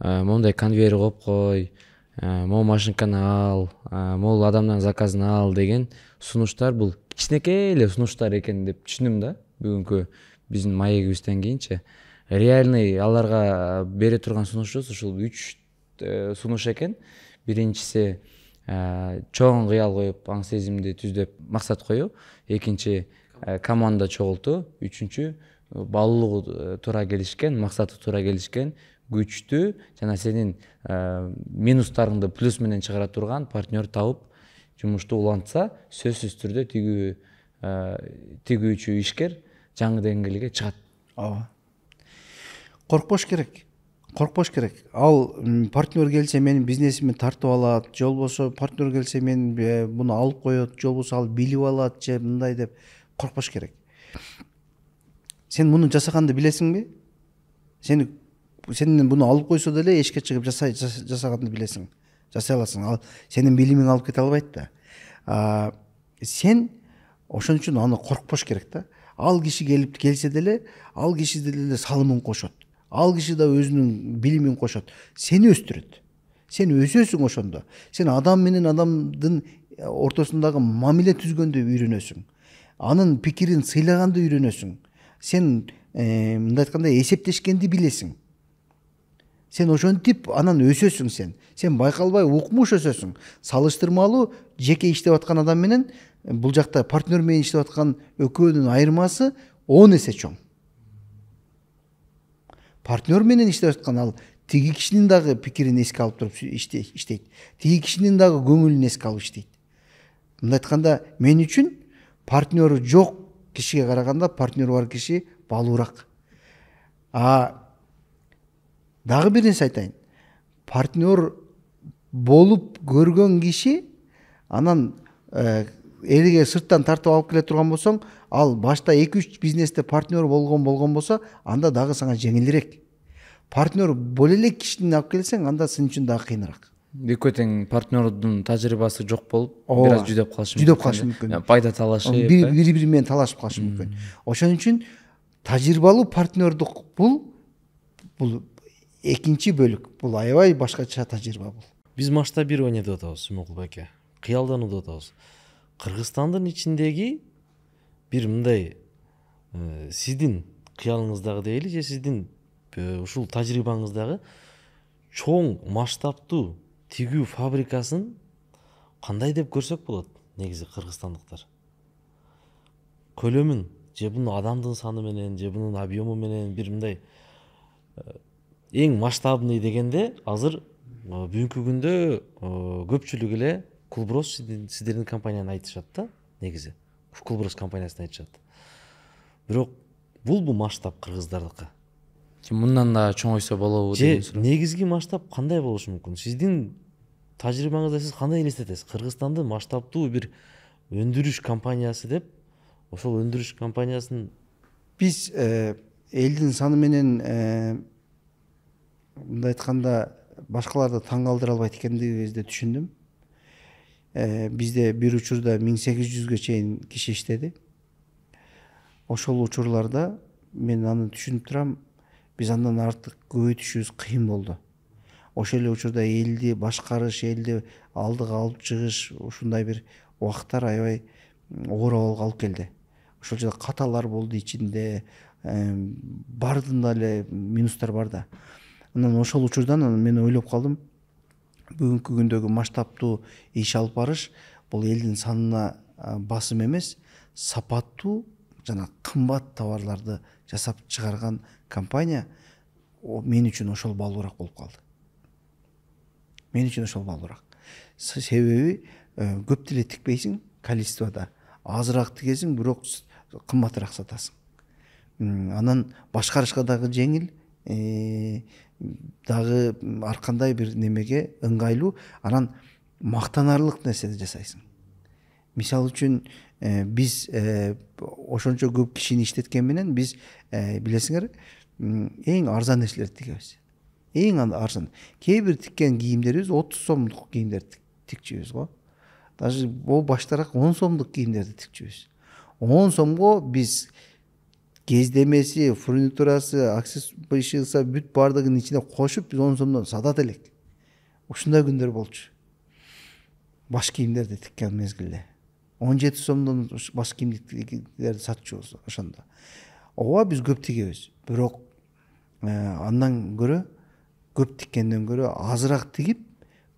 моундай конвейер коюп кой, могу машинканы ал, могул адамдан заказын ал деген сунуштар бул кичинекей эле сунуштар экен деп түшүндүм да бүгүнкү биздин маегибизден кийинчи. Реальный аларга бере турган сунушубуз ушул 3 сунуш экен. Биринчиси чоң кыял коюп, аң сезимди түздөп максат коюу. Экинчи команда чогултуу. Үчүнчү баалуулугу туура келишкен, максаты туура келишкен, күчтүү жана сенин минустарыңды плюс менен чыгара турган партнер табып жумушту улантса, сөзсүз түрдө тигүүчү ишкер жаңы деңгээлге чыгат. Ооба. Коркпош керек. Коркпош керек. Ал партнер келсе менин бизнесимди тартып алат, же болбосо партнер келсе мен буну алып коет, же болбосо ал билип алат, же мындай деп коркпош керек. Сен муну жасаганды билесиңби? Сен буну алып койсо деле эшикке чыгып жасаганды билесиң. Жасай аласың. Ал сенин билимиң алып кете албайт да. Сен ошон үчүн аны коркпош керек да. Ал киши келсе деле, ал киши деле салымын кошот. Ал киши да өзүнүн билимин кошот. Сени өстүрөт. Сен өсөсүң ошондо. Сен адам менен адамдын ортосундагы мамиле түзгөндү үйрөнөсүң. Анын пикирин сыйлаганды үйрөнөсүң. Сен мындай айтканда эсептешкенди билесиң. Сен ошентип анан өсөсүң сен. Сен байкалбай укмуш өсөсүң. Салыштырмалуу жеке иштеп аткан адам менен бул жакта партнер менен иштеп аткан экөөнүн айырмасы 10 эсе чоң. Партнер менен иштеп аткан ал тиги кишинин дагы пикирин эске алып туруп иштейт. Тиги кишинин дагы көңүлүн эске алып иштейт. Мындай айтканда мен үчүн партнеру жок кишиге караганда партнеру бар киши баалуураак. Дагы бир нерсе айтайын. Партнер болуп көргөн киши анан элге сырттан тартып алып келе турган болсоң, ал башта 2-3 бизнесте партнер болгон болсо, анда дагы сага жеңилирээк. Партнер боло эле кишини алып келсең, анда сен үчүн дагы кыйыныраак. Экөө тең партнердун тажрыйбасы жок болуп, бир аз жүдөп калышы мүмкүн. Пайда талашып, бири менен талашып калышы мүмкүн. Ошон үчүн тажрыйбалуу партнердук бул экинчи бөлүк. Бул аябай башкача тажрыйба бул. Биз масштабирование деп атабыз, Сүймөнкул байке. Кыялдануу деп атабыз. Кыргызстандын ичиндеги бир мындай сиздин кыялыңыздагы дейли, же сиздин ушул тажрыйбаңыздагы чоң масштабтуу тигүү фабрикасын кандай деп көрсөк болот негизи кыргызстандыктар? Көлөмүн, же бунун адамдын саны менен, же бунун объему менен бир мындай эң масштабный дегенде азыр бүгүнкү күндө көпчүлүк эле Кулброс сиздердин компанияны айтышат да, негизи. Кулброс компаниясын айтышат. Бирок бул масштаб кыргыздардыкы. Мындан да чоңойсо болобу деген суроо. Негизги масштаб кандай болушу мүмкүн? Сиздин тажрыйбаңызда сиз кандай элестетесиз? Кыргызстанды масштабтуу бир өндүрүш компаниясы деп, ошол өндүрүш компаниясын биз элдин саны менен мындай айтканда башкаларды таң калтыра албайт экендигибизди түшүндүм. Бизде бир учурда 1800ге чейин киши иштеди. Ошол учурларда мен аны түшүнүп турам, биз андан артык көбөйтүшүбүз кыйын болду. Ошол эле учурда элди башкарыш, элди алдыга алып чыгыш ушундай бир убакыттар аябай оор абалга алып келди. Ошол жерде каталар болду ичинде, бардында эле минустар бар да. Анан ошол учурдан мен ойлоп калдым, бүгүнкү күндөгү масштабтуу иш алып барыш бул элдин санына басым эмес, сапаттуу жана кымбат товарларды жасап чыгарган компания мен үчүн ошол баалуураак болуп калды. Мен үчүн ошол баалуураак. Себеби көп деле тикпейсиң, количествода азыраак тигесиң, бирок кымбатыраак сатасың. Анан башкарышка дагы жеңил, дагы ар кандай бир немеге ыңгайлуу, анан мактанарлык нерседи жасайсың. Мисалы үчүн биз ошончо көп кишини иштеткен менен биз билесиңер эң арзан нерселерди тигебиз. Эң арзан. Кээ бир тиккен кийимдерибиз 30 сомдук кийимдерди тикчүбүз го. Даже бул баштараак 10 сомдук кийимдерди тикчүбүз. 10 сомго биз кездемеси, фурнитурасы, аксессуарсы бүт бардыгын ичине кошуп биз 10 сомдон сатат элек. Ушундай күндөр болчу. Баш кийимдерди тиккен мезгилде 17 сомдон баш кийимдерди сатчубуз ошондо. Ооба биз көп тигебиз, бирок андан көрө көп тиккенден көрө азыраак тигип,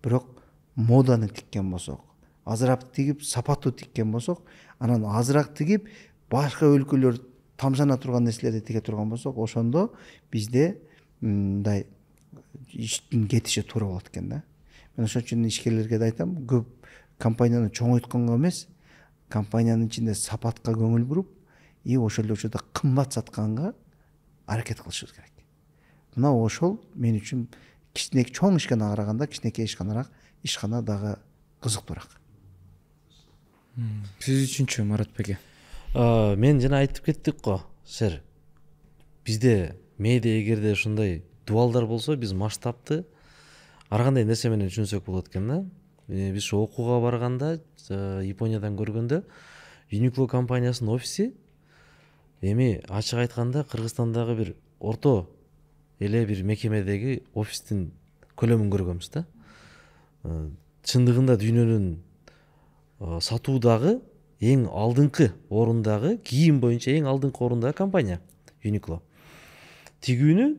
бирок моданы тиккен болсок, азыраак тигип сапаттуу тиккен болсок, анан азыраак тигип башка өлкөлөр тамшана турган нерселерди тиге турган болсок, ошондо бизде мындай иштин кетиши туура болот экен да. Мен ошон үчүн ишкерлерге да айтам, көп компанияны чоңойтконго эмес, компаниянын ичинде сапатка көңүл буруп, ошол эле учурда кымбат сатканга аракет кылышыбыз керек. Мына ошол мен үчүн кичинекей чоң ишканага караганда кичинекей ишкана дагы кызыктуураак. Сиз үчүнчү Марат Беке? Мен жана айтып кеттик го, сер. Бизде медиа эгерде ушундай дуалдар болсо, биз масштабты ар кандай нерсе менен түшүнсөк болот экен да. Биз ушу окууга барганда, Япониядан көргөндө, Uniqlo компаниясынын офиси эми ачык айтканда Кыргызстандагы бир орто эле бир мекемедеги офистин көлөмүн көргөнбүз да. Чындыгында дүйнөнүн сатуудагы эң алдыңкы орундагы, кийим боюнча эң алдыңкы орундагы компания Uniqlo. Тигүүнү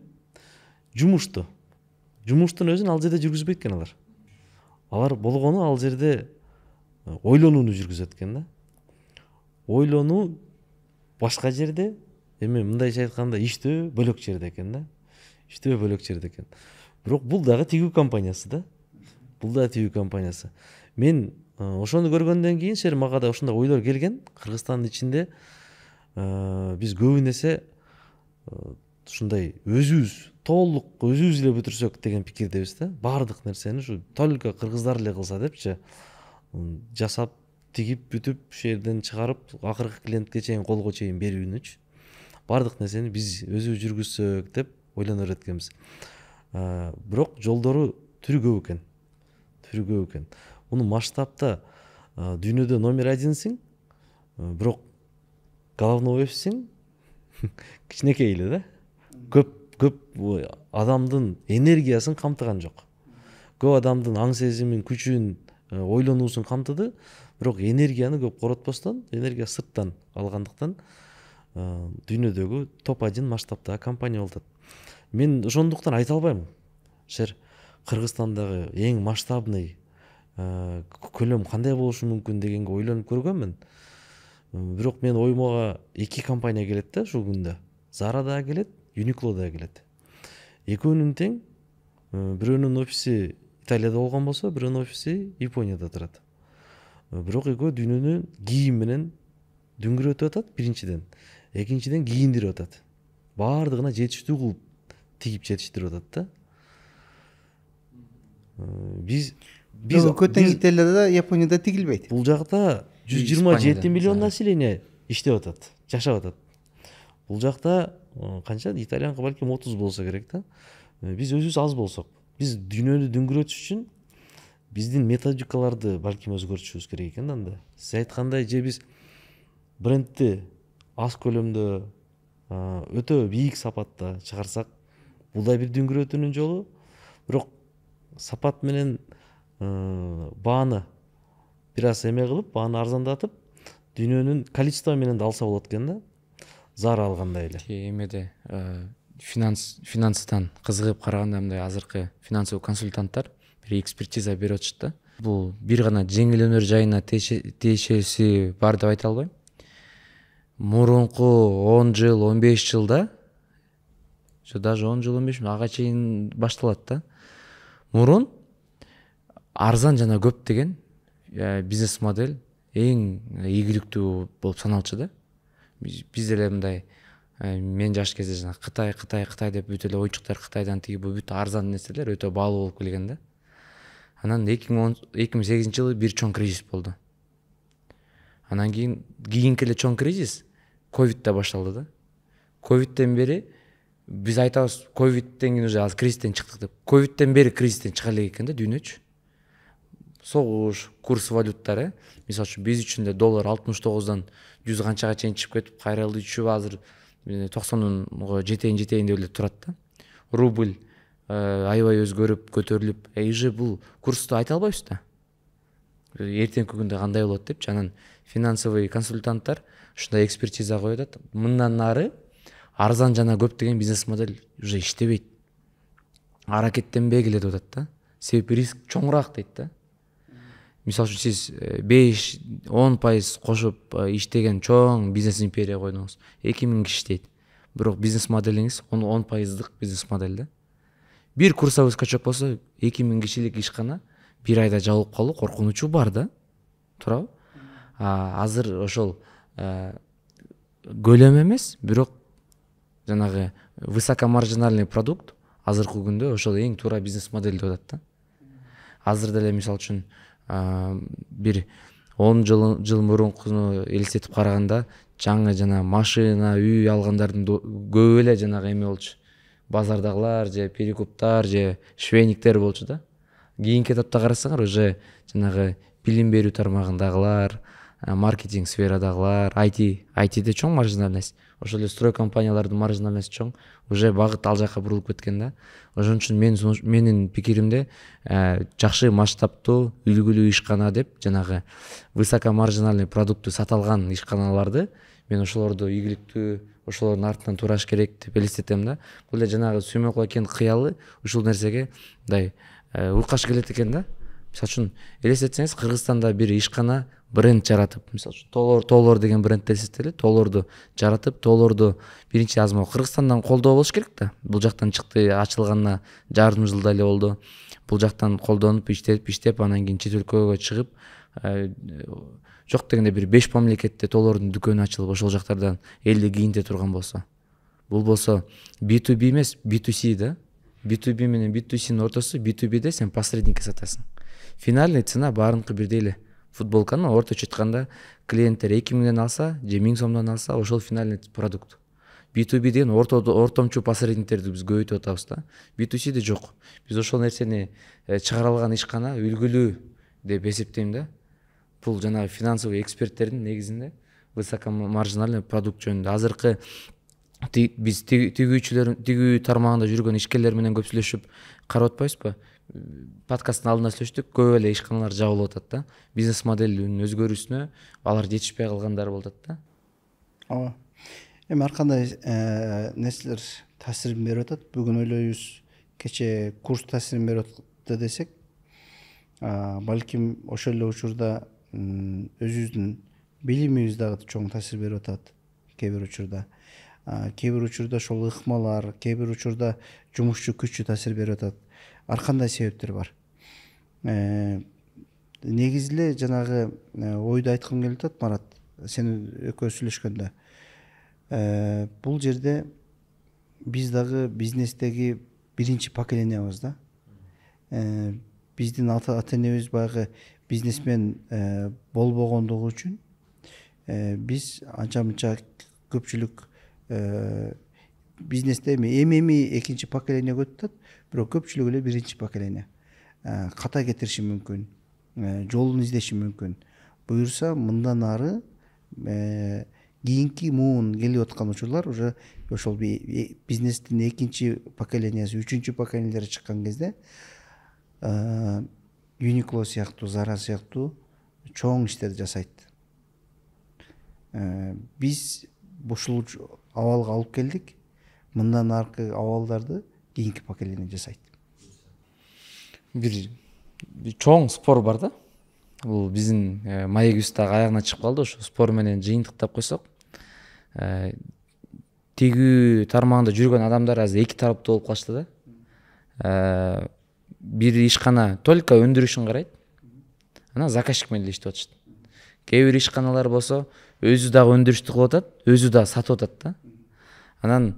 жумуштун өзүн ал жерде жүргүзбөйт экен алар. Алар болгону ал жерде ойлонууну жүргүзөт экен да. Ойлонуу башка жерде, эми мындайча айтканда иштөө бөлөк жерде экен да. Иштөө бөлөк жерде экен. Бирок бул дагы тигүү компаниясы да. Бул да тигүү компаниясы. Мен ошону көргөндөн кийин сер мага да ушундай ойлор келген. Кыргызстандын ичинде биз көбүн эсе ушундай толук өзүбүз эле бүтүрсөк деген пикирдебиз да. Баардык нерсени ушу только кыргыздар эле кылса депчи, жасап, тигип, бүтүп, ошол жерден чыгарып, акыркы клиентке чейин колго чейин берүүнүчү. Баардык нерсени биз өзүбүз жүргүзсөк деп ойлонор эткенбиз. Бирок жолдору түрү көп экен. Муну масштабта дүйнөдө номер 1сиң, бирок головной офисиң кичинекей эле да. Көп адамдын энергиясын камтыган жок. Көп адамдын аң сезимин, күчүн, ойлонуусун камтыды, бирок энергияны көп коротпостон, энергия сырттан алгандыктан дүйнөдөгү топ-1 масштабтагы компания болот. Мен ошондуктан айта албайм. Кыргызстандагы эң масштабный көлөм кандай болушу мүмкүн дегенге ойлонуп көргөнмүн. Бирок мен оюмага 2 компания келет да ушул күндө. Zara да келет, Uniqlo да келет. Экөөнүн тең, бирөөнүн офиси Италияда болгон болсо, бирөөнүн офиси Японияда турат. Бирок экөө дүйнөнү кийим менен дүңгүрөтүп атат биринчиден. Экинчиден кийиндирип атат. Баардыгына жетиштүү кылып тигип жетиштирип атат да. Биз көтөн Италияда, Японияда тигилбейт. Бул жакта 127 миллион население иштеп атат, жашап атат. Бул жакта канча итальянка балким 30 болсо керек да. Биз өзүбүз аз болсок, биз дүйнөнү дүңгүрөтүш үчүн биздин методикаларды балким өзгөртүшүбүз керек экен анда. Сиз айткандай же биз брендти аз көлөмдө, өтө бийик сапатта чыгарсак, бул да бир дүңгүрөтүүнүн жолу. Бирок сапат менен бааны бир аз эме кылып, бааны арзандатып, дүйнөнүн количество менен да алса болот экен да. Zara алгандай эле. Эмеде финанстан кызыгып караганда мындай азыркы финансовый консультанттар бир экспертиза берип атышат да. Бул бир гана жеңил өнөр жайына тиешеси бар деп айта албайм. Мурунку 10 жыл, 15 жылда, даже 10 жыл, 15 жыл ага чейин башталат да. Мурун арзан жана көп деген бизнес модель эң ийгиликтүү болуп саналчу да. Биз деле мындай мен жаш кезде жана Кытай деп бүт эле оюнчуктар Кытайдан тигип бүт арзан нерселер өтө баалуу болуп келген да. Анан 2008 жылы бир чоң кризис болду. Анан кийинки эле чоң кризис ковидте башталды да. Ковидтен бери биз айтабыз ковидтен кийин уже азыр кризистен чыктык деп. Ковидтен бери кризистен чыга элек экен да дүйнөчү. Согуш, курс валюттары, мисалы үчүн биз үчүн да доллар 69дан 100 канчага чейин чыгып кетип, кайра düşүп азыр 90-га жетейин деп эле турат да. Рубль аябай өзгөрүп, көтөрүлүп, уже бул курсту айта албайбыз да. Эртеңки күндө кандай болот депчи. Анан финансовый консультанттар ушундай экспертиза коюп атат. Мындан нары арзан жана көп деген бизнес модель уже иштебейт. Аракеттенбегиле деп атат да. Себеби риск чоңураак дейт да. Мисалы үчүн сиз 5-10% кошуп иштеген чоң бизнес империя койдуңуз. 2000 киши иштейт. Бирок бизнес моделиңиз 10%дык бизнес модель да. Бир курсовой скачок болсо 2000 кишилик ишкана бир айда жабылып калуу коркунучу бар да. Туурабы? Азыр ошол көлөм эмес, бирок жанагы высокомаржинальный продукт азыркы күндө ошол эң туура бизнес модель деп атат да. Азыр деле мисалы үчүн бир 10 жыл мурункуну элестетип караганда жаңы жана машина, үй алгандардын көбү эле жанагы эме болчу. Базардагылар же перекуптар же швейниктер болчу да. Кийинки этапта карасаңар уже жанагы билим берүү тармагындагылар, маркетинг сферадагылар, ITде чоң маржинальность. Ошол эле строй компаниялардын маржинальность чоң. Уже багыт ал жака бурулуп кеткен да. Ошон үчүн менин пикиримде жакшы масштабтуу, үлгүлүү ишкана деп жанагы высокомаржинальный продукту сата алган ишканаларды мен ошолорду ийгиликтүү, ошолордун артынан тураш керек деп элестетем да. Бул эле жанагы Сүймөкова экен кыялы ушул нерсеге мындай уйкаш келет экен да. Мисалы үчүн элестетсеңиз, Кыргызстанда бир ишкана бренд жаратып, мисалы үчүн Толор деген брендти элестетели, Толорду жаратып, Толорду биринчи азма Кыргызстандан колдоо болуш керек да. Бул жактан чыкты, ачылганына жарым жылда эле болду. Бул жактан колдонуп, иштеп, анан кийин чет өлкөгө чыгып, жок дегенде бир 5 мамлекетте Толордун дүкөнү ачылып, ошол жактардан элди кийинте турган болсо. Бул болсо B2B эмес, B2C да. B2B менен B2C'нин ортосу, B2B'де сен посредникке сатасың. Финальный цена баарыныкы бирдей эле. Футболканы орточо айтканда клиенттер 2000ден алса, же 1000 сомдон алса, ошол финальный продукт. B2B деген ортомчу посредниктерди биз көбөйтүп атабыз да. B2C'де жок. Биз ошол нерсени чыгара алган ишкана үлгүлүү деп эсептейм да. Бул жанагы финансовый эксперттердин негизинде высокомаржинальный продукт жөнүндө азыркы биз тигүү тармагында жүргөн ишкерлер менен көп сүйлөшүп карап атпайбызбы? Подкасттын алдында сүйлөштүк, көп эле ишканалар жабылып атат да. Бизнес моделдин өзгөрүүсүнө алар жетишпей калгандар болуп атат да. Ооба. Эми ар кандай нерселер таасирин берип атат. Бүгүн ойлойбуз, кече курс таасирин берип атты десек, балким ошол эле учурда өзүбүздүн билимибиз дагы чоң таасир берип атат. Кээ бир учурда ошол ыкмалар, кээ бир учурда жумушчу күчү таасир берип атат. Ар кандай себептер бар. Негизи эле жанагы ойду айткым келип атат, Марат. Сен экөөбүз сүйлөшкөндө. Бул жерде биз дагы бизнестеги биринчи поколениябыз да. Биздин ата энебиз баягы бизнесмен болбогондугу үчүн биз анча-мынча көпчүлүк бизнесте эми экинчи поколение өтүп атат, бирок көпчүлүгү эле биринчи поколение. Ката кетириши мүмкүн, жолун издеши мүмкүн. Буюрса мындан ары кийинки муун келип аткан учурлар уже ошол бизнестин экинчи поколениясы, үчүнчү поколениялары чыккан кезде Uniqlo сыяктуу, Zara сыяктуу чоң иштерди жасайт. Биз ушул абалга алып келдик. Мындан аркы абалдарды кийинки поколение жасайт. Бир чоң спор бар да. Бул биздин маегибиз дагы аягына чыгып калды. Ошо спор менен жыйынтыктап койсок, тигүү тармагында жүргөн адамдар азыр эки тараптуу болуп калышты да. Бир ишкана только өндүрүшүн карайт, анан заказчик менен иштеп атышат. Кээ бир ишканалар болсо өзү дагы өндүрүштү кылып атат, өзү дагы сатып атат да. Анан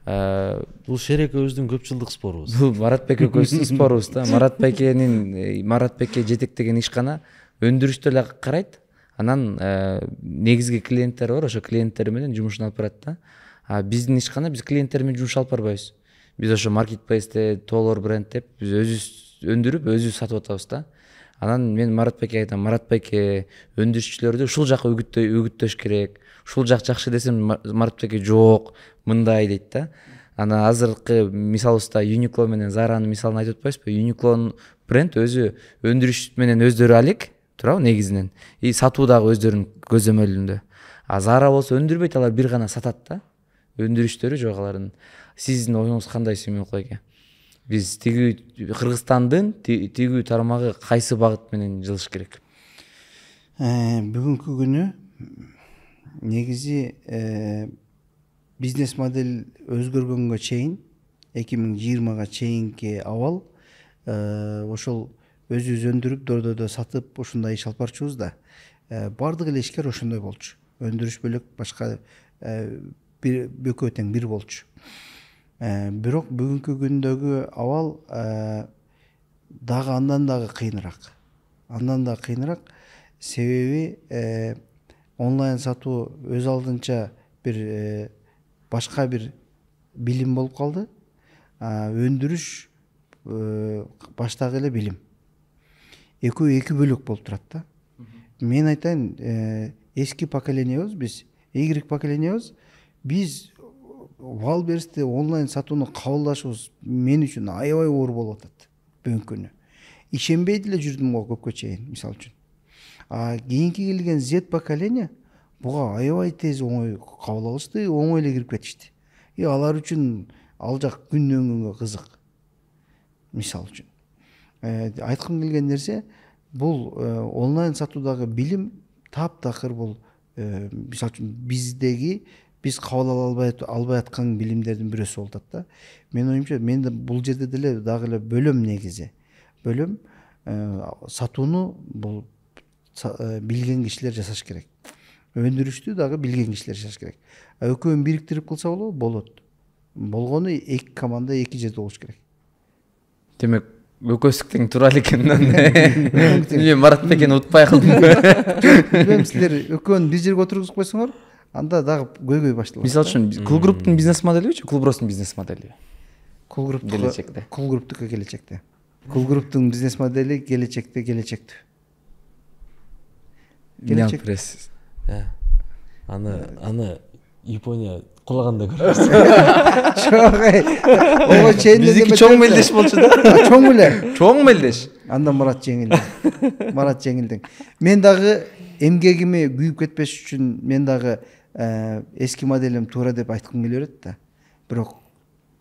Бул Шерек экөөбүздүн көп жылдык спорубуз. Бул Маратбек экөөбүздүн спорубуз да. Маратбекке жетектеген ишкана өндүрүштү эле карайт. Анан негизги клиенттер бар, ошо клиенттер менен жумушун алып барат да. Биздин ишкана биз клиенттер менен жумуш алып барбайбыз. Биз ошо маркетплейсте Толор бренд деп биз өзүбүз өндүрүп, өзүбүз сатып атабыз да. Анан мен Маратбекке айтам, Маратбек өндүрүшчүлөрдү ушул жака үгүттөш керек. Ушул жак жакшы десем, Маратбекке жок, мындай дейт да. Ана азыркы мисалыбызда Uniqlo менен Zara'нын мисалын айтып атпайсызбы? Uniqlo'нун бренд өзү өндүрүш менен өздөрү алек, туурабы негизинен. И сатуу дагы өздөрүнүн көзөмөлүндө. А Zara болсо өндүрбөйт, алар бир гана сатат да. Өндүрүштөрү жок алардын. Сиздин оюңуз кандай, Сүймөнкул эке? Биз тигүү Кыргызстандын тигүү тармагы кайсы багыт менен жылыш керек? Бүгүнкү күнү негизи бизнес модель өзгөргөнгө чейин 2020-га чейинки абал ошол өзүбүз өндүрүп дордойдо сатып ушундай иш алып барчубуз да. Бардык эле ишкер ошондой болчу. Өндүрүш бөлөк, башка бөкөө тең бир болчу. Бирок бүгүнкү күндөгү абал дагы андан дагы кыйыныраак. Себеби онлайн сатуу өз алдынча бир башка бир билим болуп калды. Өндүрүш баштагы эле билим. Экөө эки бөлөк болуп турат да. Мен айтайын, эски поколениябыз, биз Y поколениябыз, биз Валберсте онлайн сатууну кабылдашыбыз мен үчүн аябай оор болуп атат бүгүнкү күнү. Ишенбей деле жүрдүм го көпкө чейин, мисалы үчүн. Кийинки келген Z поколения буга аябай тез оңой кабыл алышты, оңой эле кирип кетишти. И алар үчүн ал жак күндөн күнгө кызык. Мисалы үчүн. Айткым келген нерсе, бул онлайн сатуудагы билим таптакыр бул мисалы үчүн биз кабыл албай аткан билимдердин бирөөсү болуп атат да. Менин оюмча, мен бул жерде деле дагы эле бөлөм негизи. Бөлөм сатууну бул билген кишилер жасаш керек. Өндүрүштү дагы билген кишилер жасаш керек. Экөөнү бириктирип кылса болот. Болгону эки команда эки жерде болуш керек. Демек, өкөстүк тең туура эле экен. Мен Маратбекени утпай калдым. Билем, силер экөөнү бир жерге отургузуп койсоңор, анда дагы көйгөй башталат. Мисалы үчүн, Кул Групптун бизнес моделиби, Кул Бростун бизнес моделиби? Кул келечекте. Кул Групптука келечекте. Кул Групптун бизнес модели келечектүү. Келечек. Аны Япония кулаганда көрөбүз. Ого чейин Биздики чоң мелдеш болчу да. Чоң эле. Чоң мелдеш. Анда Марат жеңилди. Мен дагы эмгегиме күйүп кетпеш үчүн мен дагы эски моделим туура деп айткым келе берет да. Бирок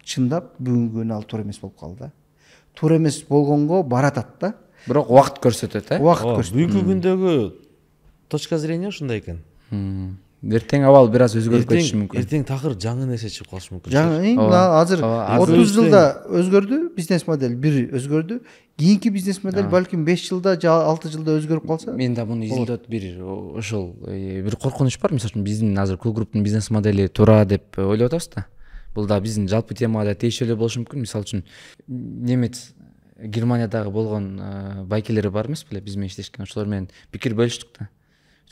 чындап бүгүнкү күнү ал туура эмес болуп калды. Туура эмес болгонго баратат да. Бирок убакыт көрсөтөт, Бүгүнкү күндөгү точка зрения ушундай экен. Эртең абал бир аз өзгөрүп кетиши мүмкүн. Эртең такыр жаңы нерсе чыгып калышы мүмкүн. Азыр 30 жылда өзгөрдү бизнес модель, бир өзгөрдү. Кийинки бизнес модель балким 5 жылда же 6 жылда өзгөрүп калса. Мен да муну изилдеп ошол бир коркунуч бар. Мисалы үчүн биздин азыр Кул Групптун бизнес модели туура деп ойлоп атабыз да. Бул да биздин жалпы темага да тийиштүү эле болушу мүмкүн. Мисалы үчүн немец Германиядагы болгон байкелер бар эмес беле, биз менен иштешкен, ошолор менен пикир бөлүштүк да.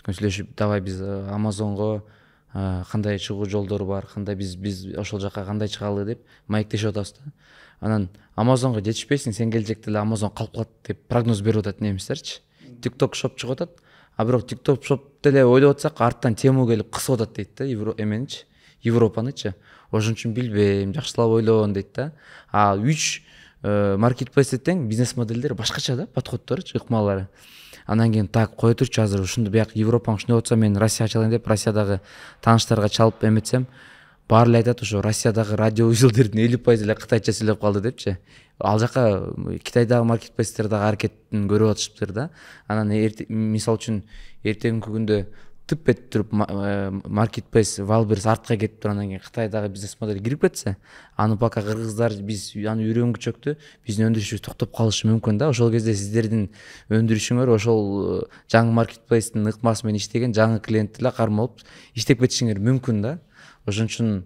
Сүйлөшүп, давай биз Амазонго кандай чыгуу жолдору бар, кандай биз ошол жака кандай чыгалы деп маектешип атабыз да. Анан Амазонго жетишпейсиң, сен келечекте эле Амазон калып калат деп прогноз берип атат немистерчи. TikTok Shop чыгып атат. А бирок TikTok Shop деле ойлоп атсак, арттан Temu келип кысып атат дейт да, эменичи, Европанычы. Ошон үчүн билбейм, жакшылап ойлон дейт да. А 3 маркетплейсте тең бизнес модельдери башкача да, подходдору, ыкмалары. Анан кийин так кое турчу, азыр ушунду бияк Европаң ушундай болсо мен Россия ачалайын деп Россиядагы тааныштарга чалып эметсем, баары эле айтат, ошо Россиядагы радио үзүлдөрдүн 50% эле кытайча сүйлөп калды депчи. Ал жака Китайдагы маркетплейстер дагы аракетин көрүп атышыптыр да. Анан мисалы үчүн эртеңки күндө тып этип туруп маркетплейс Валберс артка кетип туруп анан кийин Кытайдагы бизнес модель кирип кетсе, аны пока кыргыздар биз аны үйрөнгүчөктү, биздин өндүрүшүбүз токтоп калышы мүмкүн да. Ошол кезде сиздердин өндүрүшүңөр ошол жаңы маркетплейстин ыкмасы менен иштеген жаңы клиент эле кармалып иштеп кетишиңер мүмкүн да. Ошон үчүн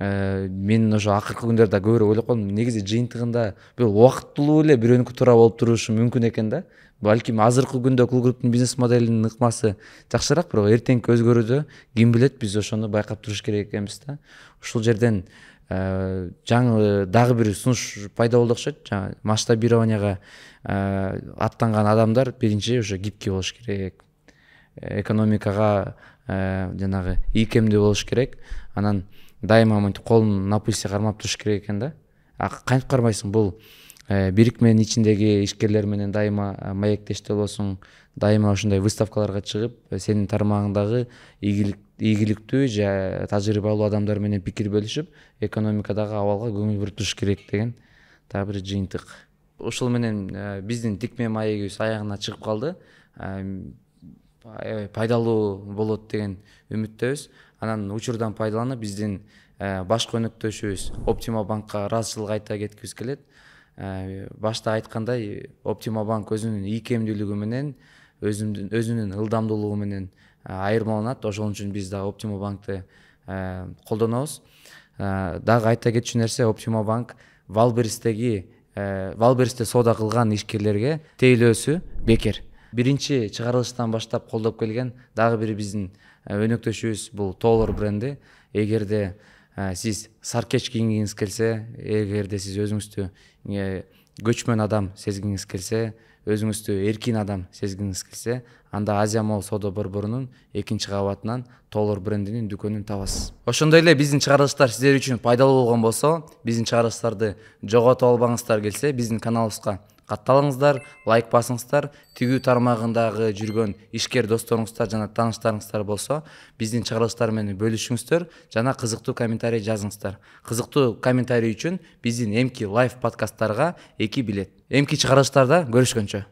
мен ошо акыркы күндөрдө көбүрөөк ойлоп калдым, негизи жыйынтыгында бир убактылуу эле бирөөнүкү туура болуп турушу мүмкүн экен да. Балким азыркы күндө Кул Групптун бизнес моделинин ыкмасы жакшыраак, бирок эртеңки өзгөрүүдө ким билет, биз ошону байкап туруш керек экенбиз да. Ушул жерден жаңы дагы бир сунуш пайда болду окшойт. Жаңы масштабированияга аттанган адамдар биринчи уже гибкий болуш керек, экономикага жанагы ийкемдүү болуш керек, анан дайыма мынтип колун на пульсе кармап туруш керек экен да. Кантип кармайсың? Бул бирикменин ичиндеги ишкерлер менен дайыма маектештүү болосуң, дайыма ушундай выставкаларга чыгып, сенин тармагыңдагы ийгиликтүү же тажрыйбалуу адамдар менен пикир бөлүшүп, экономикадагы абалга көңүл буруп туруш керек деген дагы бир жыйынтык. Ушул менен биздин тикме маегибиз аягына чыгып калды. Пайдалуу болот деген үмүттөбүз. Анан учурдан пайдаланып биздин башкы өнөктөшүбүз Optima Bankка ыраазычылык айта кеткибиз келет. Башта айткандай, Optima Bank өзүнүн ийкемдүүлүгү менен, өзүнүн ылдамдуулугу менен айырмаланат. Ошол үчүн биз дагы Optima Bankты колдонобуз. Дагы айта кетчү нерсе, Optima Bank Валберисте соода кылган ишкерлерге тейлөөсү бекер. Биринчи чыгарылыштан баштап колдоп келген дагы бир биздин өнөктөшүбүз бул Толор бренди. Эгерде сиз саркеч кийингиңиз келсе, эгерде сиз өзүңүздү көчмөн адам сезгиңиз келсе, өзүңүздү эркин адам сезгиңиз келсе, анда Азия Молл соода борборунун 2-кабатынан Толор брендинин дүкөнүн табасыз. Ошондой эле биздин чыгарылыштар сиздер үчүн пайдалуу болгон болсо, биздин чыгарылыштарды жоготуп албаңыздар келсе, биздин каналыбызга катталыңыздар, лайк басыңыздар. Тигүү тармагындагы жүргөн ишкер досторуңуздар жана тааныштарыңыздар болсо, биздин чыгарылыштар менен бөлүшүңүздөр жана кызыктуу комментарий жазыңыздар. Кызыктуу комментарий үчүн биздин эмки лайв подкасттарга 2 билет. Эмки чыгарылыштарда көрүшкөнчө.